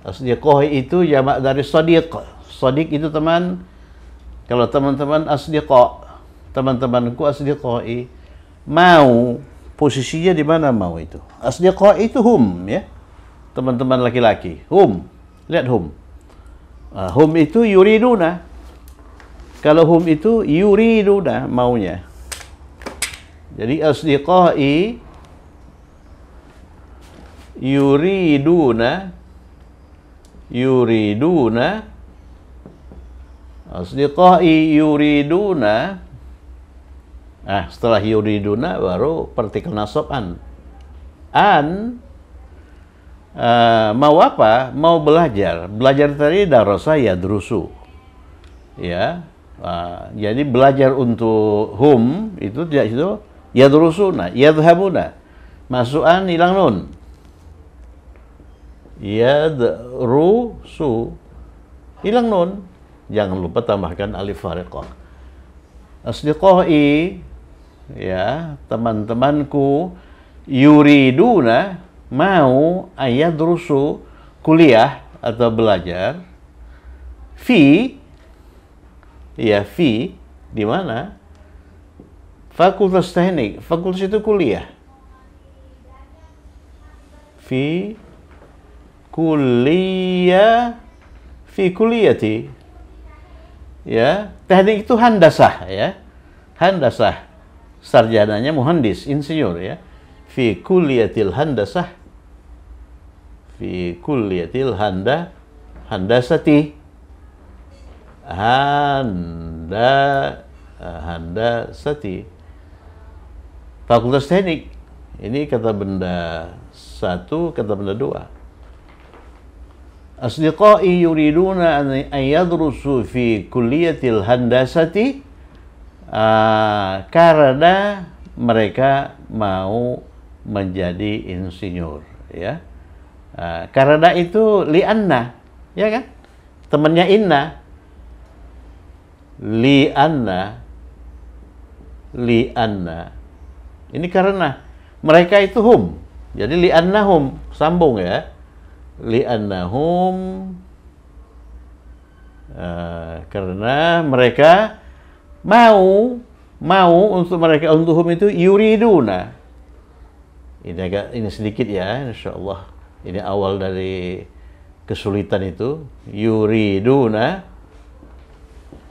Asdiqai itu jamak dari sadiq. Sadiq itu teman. Kalau teman-teman asdiqa, teman-temanku asdiqai. Mau, posisinya di mana mau itu? Asdiqa itu hum, ya. Teman-teman laki-laki. Hum. Lihat hum. Hum itu yuriduna. Kalau hum itu yuriduna, maunya. Jadi asdiqai yuriduna. Asdiqai yuriduna. Setelah yuriduna baru partikel nasab an. Mau apa? Mau belajar. Belajar tadi darasa yadrusu. Ya. Jadi belajar untuk hum itu tidak itu yadrusuna, yadhabuna. Masukan hilang nun. Yadrusu, hilang nun. Jangan lupa tambahkan alif fariqah. Asdiqai, ya, teman-temanku, yuriduna, mau ayadrusu, kuliah atau belajar, fi, ya, fi, di mana? Fakultas Teknik. Fakultas itu kuliah. Fi kuliah, fi kuliyati, ya. Teknik itu handasah, ya. Handasah, sarjananya muhandis, insinyur, ya. Fi kuliyatil handasah, fi kuliyatil handasati. handasati. Fakultas teknik. Ini kata benda satu, kata benda dua. Asdiqai yuriduna an yadrusu fi kulliyatil handasati, karena mereka mau menjadi insinyur, ya. Karena itu li'anna, ya kan? Temannya inna. Li'anna. Ini karena mereka itu hum. Jadi li'annahum, sambung ya. Li'annahum, karena mereka mau untuk mereka, untuk hum itu yuriduna. Ini sedikit ya, insyaallah. Ini awal dari kesulitan itu. Yuriduna,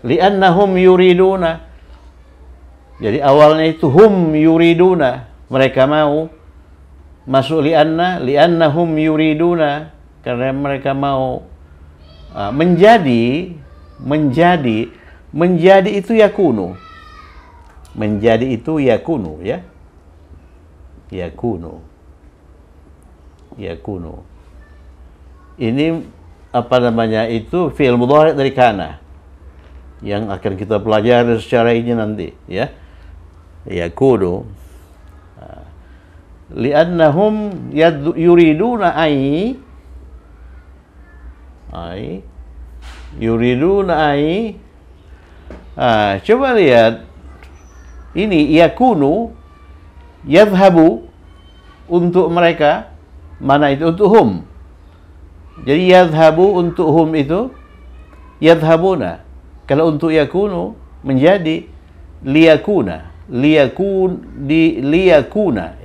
li'annahum yuriduna. Jadi awalnya itu hum yuriduna, mereka mau. Masuk li'annahum yuriduna, karena mereka mau. Menjadi itu yakunu. Menjadi itu yakunu, ya. Yakunu. Ini apa namanya itu fi'il mudhari' dari kana, yang akan kita pelajari secara ini nanti, ya. Yakunu. Li'annahum yuriduna coba lihat ini yakunu, yadhhabu untuk mereka, mana itu untuk hum. Jadi yadhhabu untuk hum itu yadhhabuna. Kalau untuk yakunu menjadi liyakuna, liyakuna,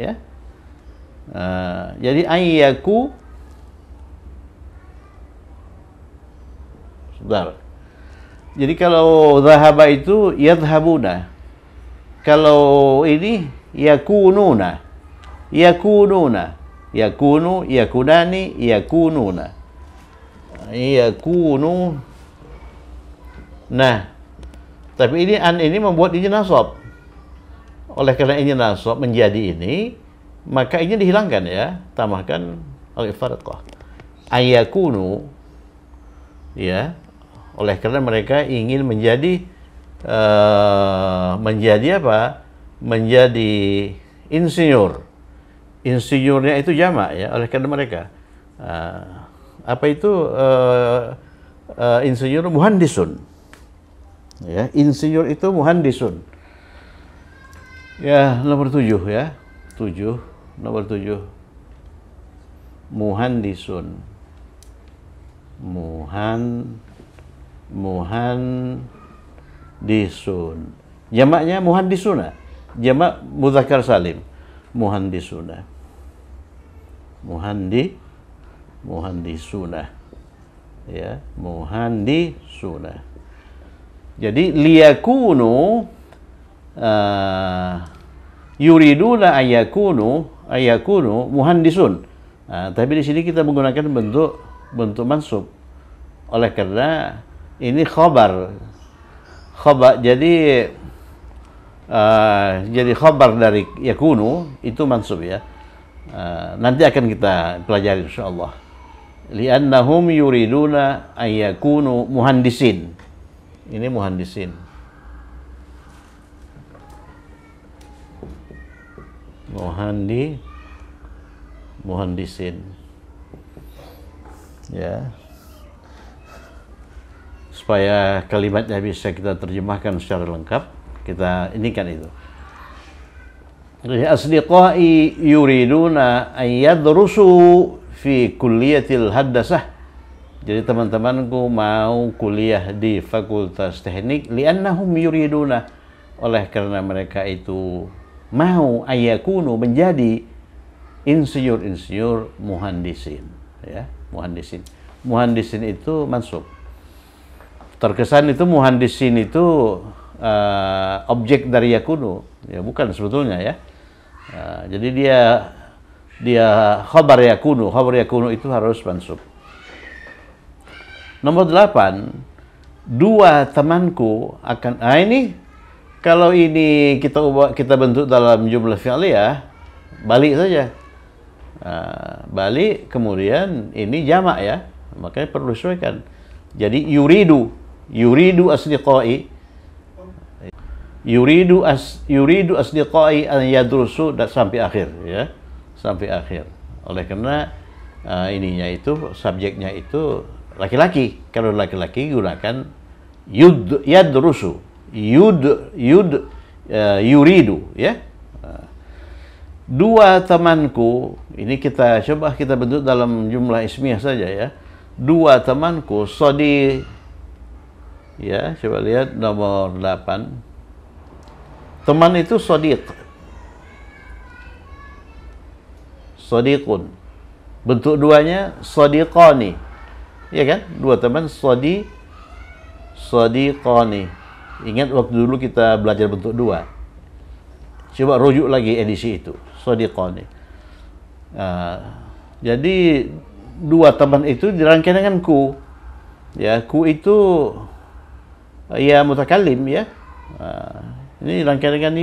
ya. Jadi ayyaku, sebentar. Jadi kalau dhahaba itu yadhhabuna. Kalau ini yakununa. Yakunu, yakunani, yakununa. Yakunu. Nah, tapi ini an ini membuat ini nasab. Oleh karena ini nasab menjadi ini, maka ini dihilangkan, ya, tambahkan alif farqah. Ayakunu, ya, oleh karena mereka ingin menjadi apa? Menjadi insinyur. Insinyurnya itu jamak, ya, oleh karena mereka apa itu insinyur muhandisun, ya, insinyur itu muhandisun. Ya, nomor 7, ya. 7, nomor 7. Muhandisun. Muhandisun. Jamaknya muhandisuna. Jamak mudzakkar salim. Muhandisuna. Muhandisuna. Ya, muhandisuna. Jadi liyakunu yuriduna ayakunu muhandisun. Tapi di sini kita menggunakan bentuk mansub. Oleh karena ini khabar. Jadi khabar dari yakunu itu mansub, ya. Nanti akan kita pelajari insyaallah. Li'annahum yuriduna ayakunu muhandisin. Ini muhandisin. Muhandisin, ya, supaya kalimatnya bisa kita terjemahkan secara lengkap, kita inikan itu. Asdiqai yuriduna an yadrusu fi kulliyatil handasah. Jadi teman-temanku mau kuliah di fakultas teknik, li'annahum yuriduna, oleh karena mereka itu mau ayakunu menjadi insinyur muhandisin, ya, muhandisin. Muhandisin itu mansub. Terkesan itu muhandisin itu objek dari yakunu, ya, bukan sebetulnya, ya. Jadi dia khabar yakunu itu harus mansub. Nomor 8, dua temanku akan, ini kalau ini kita bentuk dalam jumlah fi'liyah, balik saja. Balik, kemudian ini jamak ya, makanya perlu sesuaikan. Jadi yuridu asdiqai, yuridu asdiqai an yadrusu, dan sampai akhir ya, sampai akhir. Oleh karena ininya itu, subjeknya itu laki-laki. Kalau laki-laki gunakan yadrusu, yuridu ya. Dua temanku, ini kita coba kita bentuk dalam jumlah ismiyah saja ya. Dua temanku, sodi ya, coba lihat nomor 8. Teman itu sodiq, sodiqun. Bentuk duanya sodiqani, ya kan? Dua teman sodiqani. Ingat waktu dulu kita belajar bentuk dua. Coba rujuk lagi edisi itu, sodiqani. Jadi dua teman itu dirangkai dengan ku. Ya, ku itu ya mutakallim ya. Ini rangkai dengan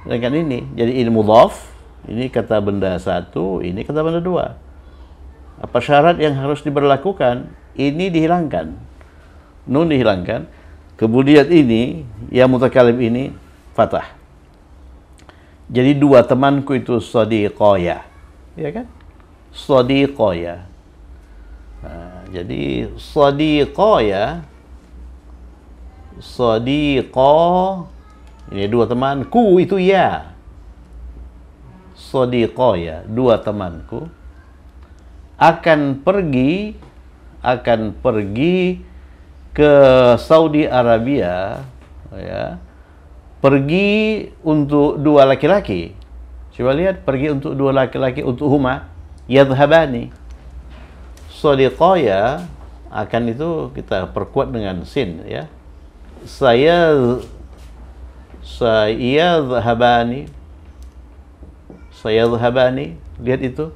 dengan ini. Jadi ini mudhaf, ini kata benda satu, ini kata benda dua. Apa syarat yang harus diberlakukan? Ini dihilangkan. Nun dihilangkan. Kemudian ini, ya mutakallim ini fathah. Jadi dua temanku itu sadiqaya, ya kan? Sadiqaya. Jadi sadiqaya, sadiqa, ini dua temanku itu ya. Sadiqaya, dua temanku akan pergi ke Saudi Arabia ya. Pergi untuk dua laki-laki. Coba lihat, pergi untuk dua laki-laki, untuk huma yadhhabani. Sadiqaya akan itu kita perkuat dengan sin ya. Sayadhhabani. Lihat itu.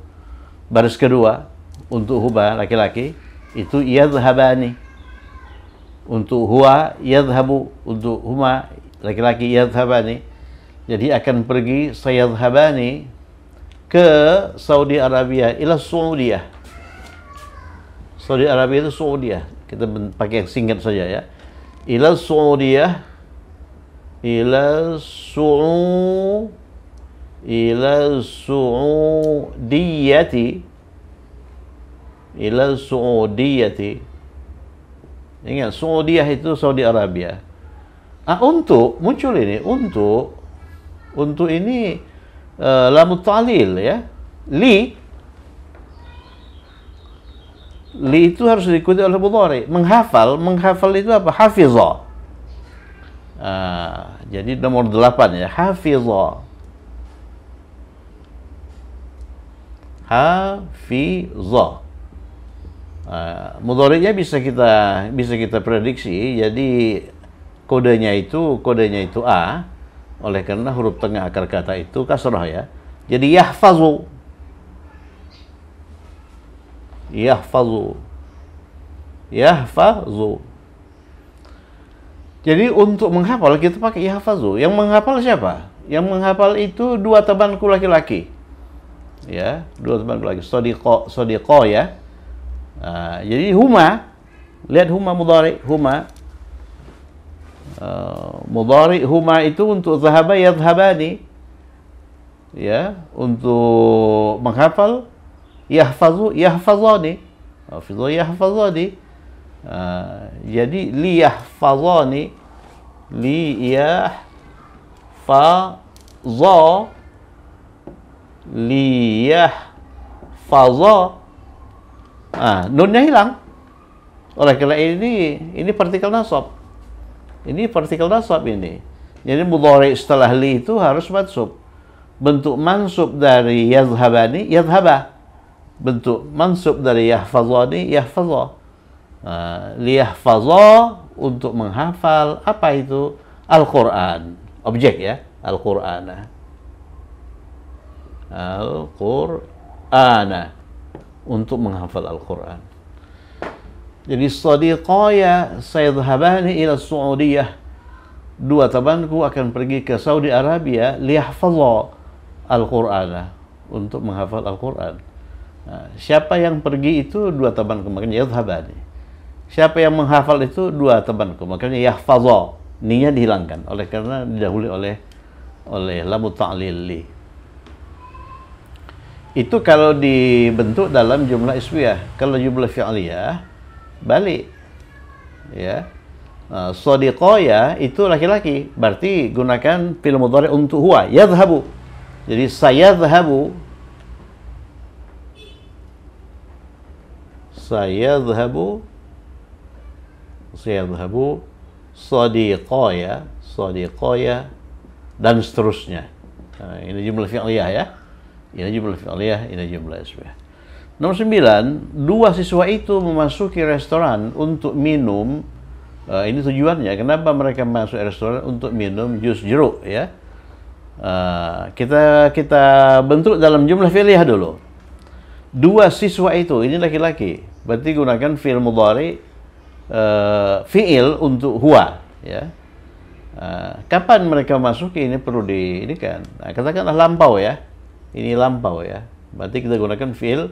Baris kedua untuk huma laki-laki itu yadhhabani. Untuk huwa yadhhabu, untuk huma laki-laki yadhhabani. Jadi akan pergi sayadhhabani ke Saudi Arabia, ila Saudiyah. Saudi Arabia itu Saudiyah. Kita pakai yang singkat saja ya. Ila Saudiyah, ila Saudiyati. Ingat, Saudiyah itu Saudi Arabia. Untuk muncul ini, untuk ini lamut ta'lil ya. Li itu harus diikuti oleh mudhari. Menghafal itu apa? Hafizah. Jadi nomor 8 ya, hafizah. Hafizah. Mudhari'nya bisa kita prediksi. Jadi kodenya itu a, oleh karena huruf tengah akar kata itu kasrah ya. Jadi yahfazu. Jadi untuk menghafal kita pakai yahfazu. Yang menghafal siapa? Yang menghafal itu dua temanku laki-laki. Ya, dua temanku laki. Sadiqa ya. Jadi huma, lihat huma mudhari, huma. Mudhari huma itu untuk zahaba yadhhabani. Ya, untuk menghafal yahfazani. Hafizah yahfazani. Jadi liyahfazani, liyahfaza. Nunnya hilang. Oleh karena ini partikel nasab. Ini partikel nasab ini. Jadi mudhari setelah li itu harus mansub. Bentuk mansub dari yadhhabani, yadhhaba. Bentuk mansub dari yahfazani, yahfaza. Liyahfaza untuk menghafal apa itu? Al-Quran. Objek ya, Al-Quran. Al-Quran. Untuk menghafal Al-Quran. Jadi sadiqaya sayadhhabani ila Saudiyah. Dua temanku akan pergi ke Saudi Arabia liyahfadha al-Qur'ana, untuk menghafal Al-Qur'an. Nah, siapa yang pergi itu dua temanku, makanya yadhhabani. Siapa yang menghafal itu dua temanku, makanya yahfadha, ninya dihilangkan oleh karena didahului oleh lamu ta'lil li. Itu kalau dibentuk dalam jumlah ismiyah. Kalau jumlah fi'liyah balik, ya. Sadiqaya itu laki-laki, berarti gunakan fi'il mudhari untuk huwa, yadhhabu. Jadi sayadhhabu sadiqaya dan seterusnya. Ini jumlah fi'liyah ya. Ini jumlah fi'liyah, ini jumlah ismiyah. Nomor 9, dua siswa itu memasuki restoran untuk minum. Ini tujuannya, kenapa mereka masuk restoran untuk minum jus jeruk ya. Kita bentuk dalam jumlah fi'liyah dulu. Dua siswa itu, ini laki-laki, berarti gunakan fi'il mudhari fi'il untuk huwa ya. Kapan mereka masuk ini perlu ini kan. Nah, katakanlah lampau ya. Ini lampau ya. Berarti kita gunakan fi'il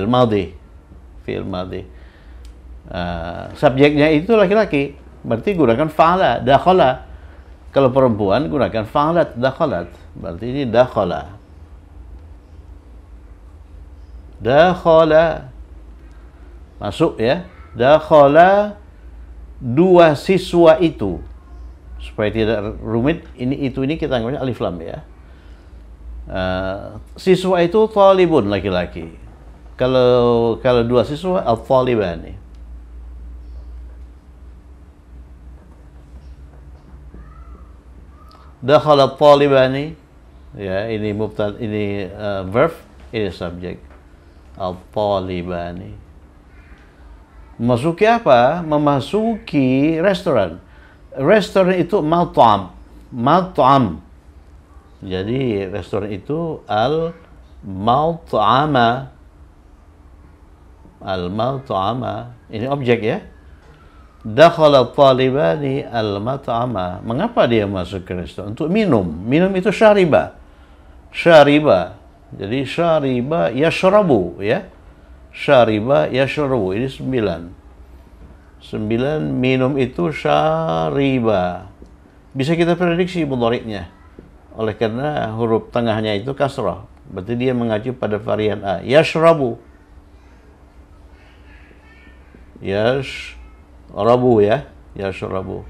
madhi. Subjeknya itu laki-laki, berarti gunakan fa'ala, dakhala. Kalau perempuan gunakan fa'alat, dakhalat. Berarti ini dakhala. Masuk ya. Dakhala dua siswa itu. Supaya tidak rumit, ini kita anggapnya alif lam ya. Siswa itu talibun, laki-laki. Kalau dua siswa al-talibani. Dakhala at-talibani, ya, ini mubtada, ini verb, ini subjek. At-talibani. Memasuki apa? Memasuki restoran. Restoran itu mat'am. Jadi restoran itu al-mat'ama. Ini objek ya. Dakhala talibani al-mat'ama. Mengapa dia masuk ke restoran? Untuk minum. Minum itu syariba. Jadi syariba yashrabu ya. Syariba yashrabu. Ini 9. Minum itu syariba. Bisa kita prediksi mudhari'nya. Oleh karena huruf tengahnya itu kasrah. Berarti dia mengacu pada varian A. Yashrabu. Yashrabu ya. Yashrabu.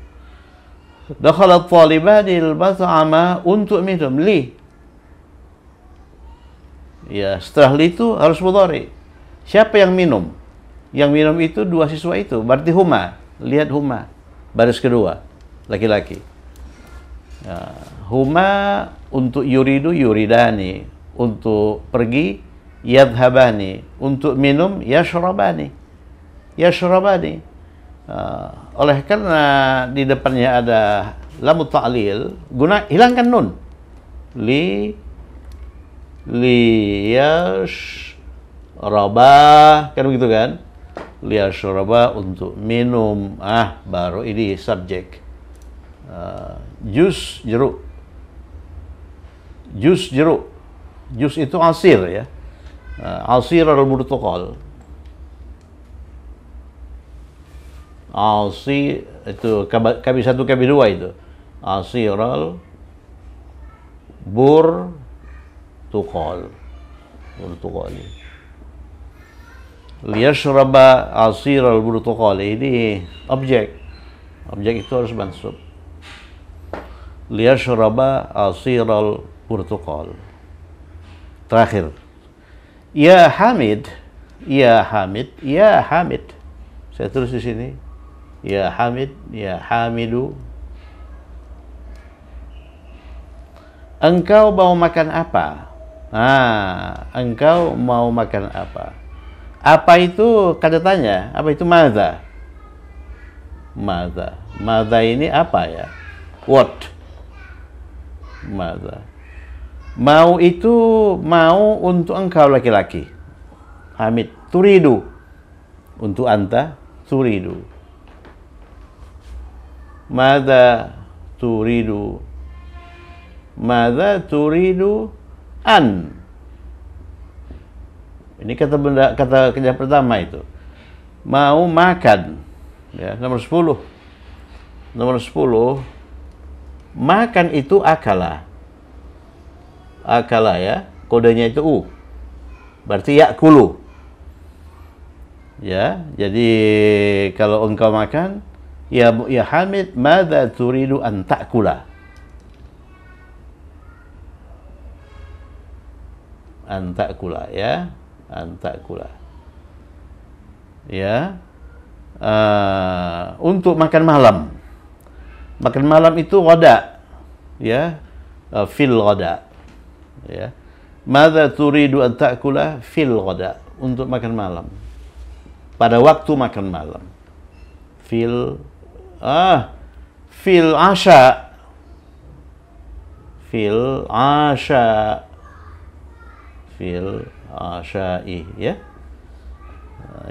Dakhala at-talibani al-mat'ama untuk minum. Li. Ya, setelah li itu harus mudhari. Siapa yang minum? Yang minum itu dua siswa itu. Berarti huma. Lihat huma. Baris kedua. Laki-laki. Ya, huma untuk yuridu, yuridani. Untuk pergi, yadhhabani. Untuk minum, yashrabani. Oleh karena di depannya ada lamu ta'lil, hilangkan nun. Liyashraba, kan begitu kan? Liyashraba untuk minum. Baru ini subjek. Jus jeruk. Jus itu asir ya. Asir al-burtuqal. Asir itu kabi 1 kabi 2 itu. Asir al-burtuqal. Liyashraba asir al-burtuqal. Ini objek. Objek itu harus mansub. Liyashraba asir al-burtuqal. Terakhir. Ya Hamid. Saya tulis di sini. Ya Hamid, ya Hamidu. Engkau mau makan apa? Engkau mau makan apa? Apa itu kata tanya? Apa itu madza? Madza ini apa ya? What? Madza. Mau itu mau untuk engkau laki-laki. Hamid. Turidu. untuk anta turidu. Madza turidu. Madza turidu an. Ini kata kerja pertama itu. Mau makan. Ya, nomor 10. Nomor 10. Makan itu akala. Akala ya. Kodenya itu U. Berarti yakulu. Ya, jadi kalau engkau makan, ya Hamid, madza turidu an ta'kula? An ta'kula ya. An ta'kula. Ya. Untuk makan malam. Makan malam itu ghada. Ya. Fil ghada. Ya. Madza turidu an ta'kula fil ghada, untuk makan malam. Pada waktu makan malam. Fil asya. Fil asya. Fil asya'i ya.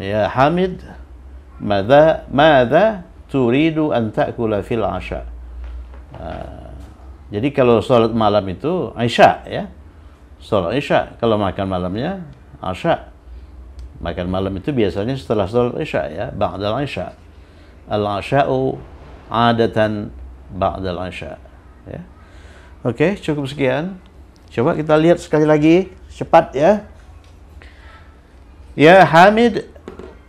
Ya Hamid, madza turidu an ta'kula fil asya. Jadi kalau salat malam itu isya ya. Salat isya. Kalau makan malamnya asya. Makan malam itu biasanya setelah salat isya ya, ba'dal isya. Al-asya'u adatan ba'dal isya ya. Oke, cukup sekian. Coba kita lihat sekali lagi cepat ya. Ya Hamid,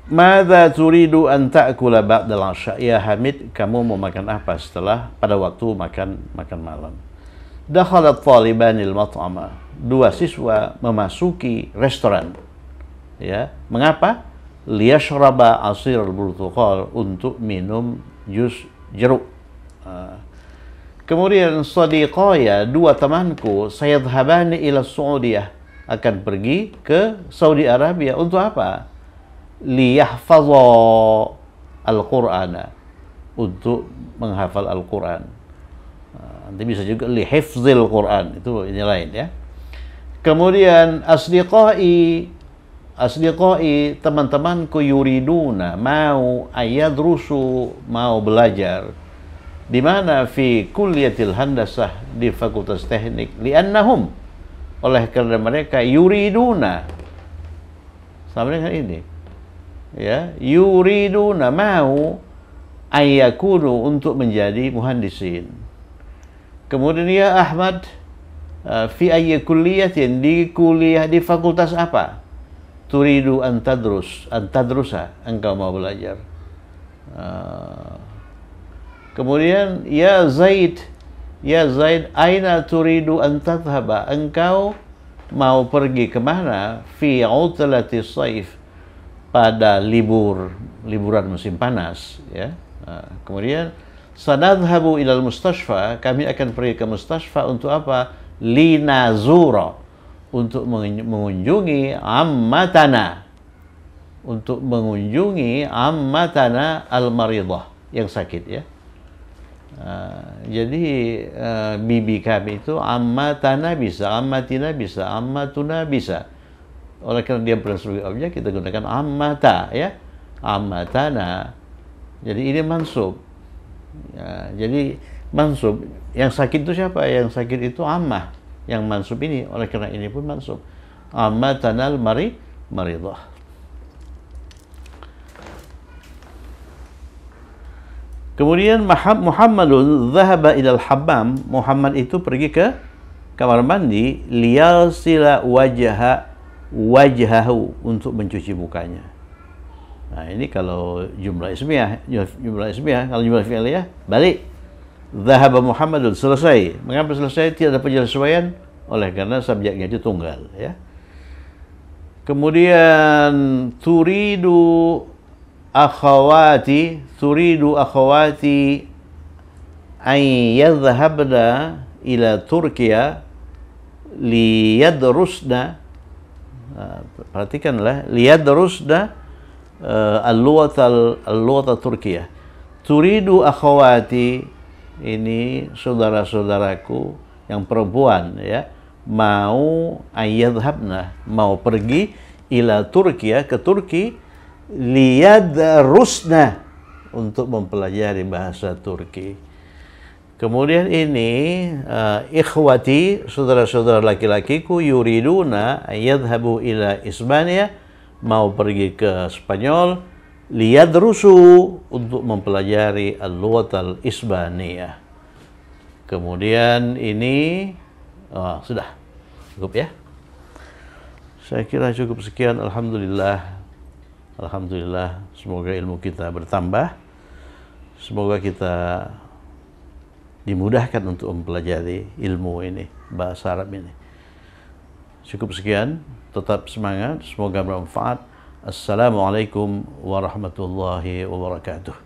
madza turidu an ta'kula ba'dal isya? Ya Hamid, kamu mau makan apa setelah pada waktu makan malam? Dakhalat talibanil mat'ama. Dua siswa memasuki restoran. Ya, mengapa? Liyashraba asir al-burtuqal, untuk minum jus jeruk. Kemudian sadiqaya, dua temanku, sayadhabani ila Saudiyah, akan pergi ke Saudi Arabia untuk apa? Liyahfadha al-Qur'ana, untuk menghafal Al-Quran. Nanti bisa juga lihifzil Quran, itu ini lain ya. Kemudian asdiqai, teman-temanku, yuriduna, mau ayadrusu, mau belajar. Di mana? Fi kulliyatil handasah, di fakultas teknik. Liannahum, oleh karena mereka, yuriduna, sama dengan ini ya, yuriduna, mau ayyakunu, untuk menjadi muhandisin. Kemudian ya Ahmad, fi ayyi kulliyatin, di kuliah di fakultas apa? Turidu an tadrusa, engkau mau belajar. Kemudian ya Zaid, aina turidu an tadhhaba, engkau mau pergi kemana? Fi utlati saif, pada liburan musim panas ya. Kemudian sanadhabu ilal mustashfa, kami akan pergi ke mustashfa untuk apa? Linazura, untuk mengunjungi ammatana, al-maridah, yang sakit ya. Jadi bibi kami itu ammatana bisa, ammatina bisa, ammatuna bisa. Oleh karena dia berada sebagai objek, kita gunakan ammata ya, ammatana. Jadi ini mansub ya, jadi mansub. Yang sakit itu siapa? Yang sakit itu ammah, yang mansub ini. Oleh karena ini pun mansub, ammatanal maridah. Kemudian Muhammadun dhahaba ilal hammam, Muhammad itu pergi ke kamar mandi, liyasila wajhahu, untuk mencuci mukanya. Nah, ini kalau jumlah ismiyah. Kalau jumlah fi'liyah balik. Dhahaba Muhammadun, selesai. Mengapa selesai? Tidak ada penyesuaian, oleh karena subjeknya itu tunggal ya. Kemudian turidu akhawati ay yadhhabna ila Turkiya liyadrusna. Perhatikanlah, liyadrusna al-lughata Turkiyah. Turidu akhawati, ini saudara-saudaraku yang perempuan ya, mau ayyadhabna, mau pergi ila Turkiya, ke Turki, liyadrusna, untuk mempelajari bahasa Turki. Kemudian ini ikhwati, saudara-saudara laki-lakiku, yuriduna yadhhabu ila Isbania, mau pergi ke Spanyol, liyadrusu, untuk mempelajari al-lughatal isbaniyah. Kemudian ini sudah cukup ya. Saya kira cukup sekian. Alhamdulillah. Alhamdulillah, semoga ilmu kita bertambah. Semoga kita dimudahkan untuk mempelajari ilmu ini, bahasa Arab ini. Cukup sekian, tetap semangat, semoga bermanfaat. Assalamualaikum warahmatullahi wabarakatuh.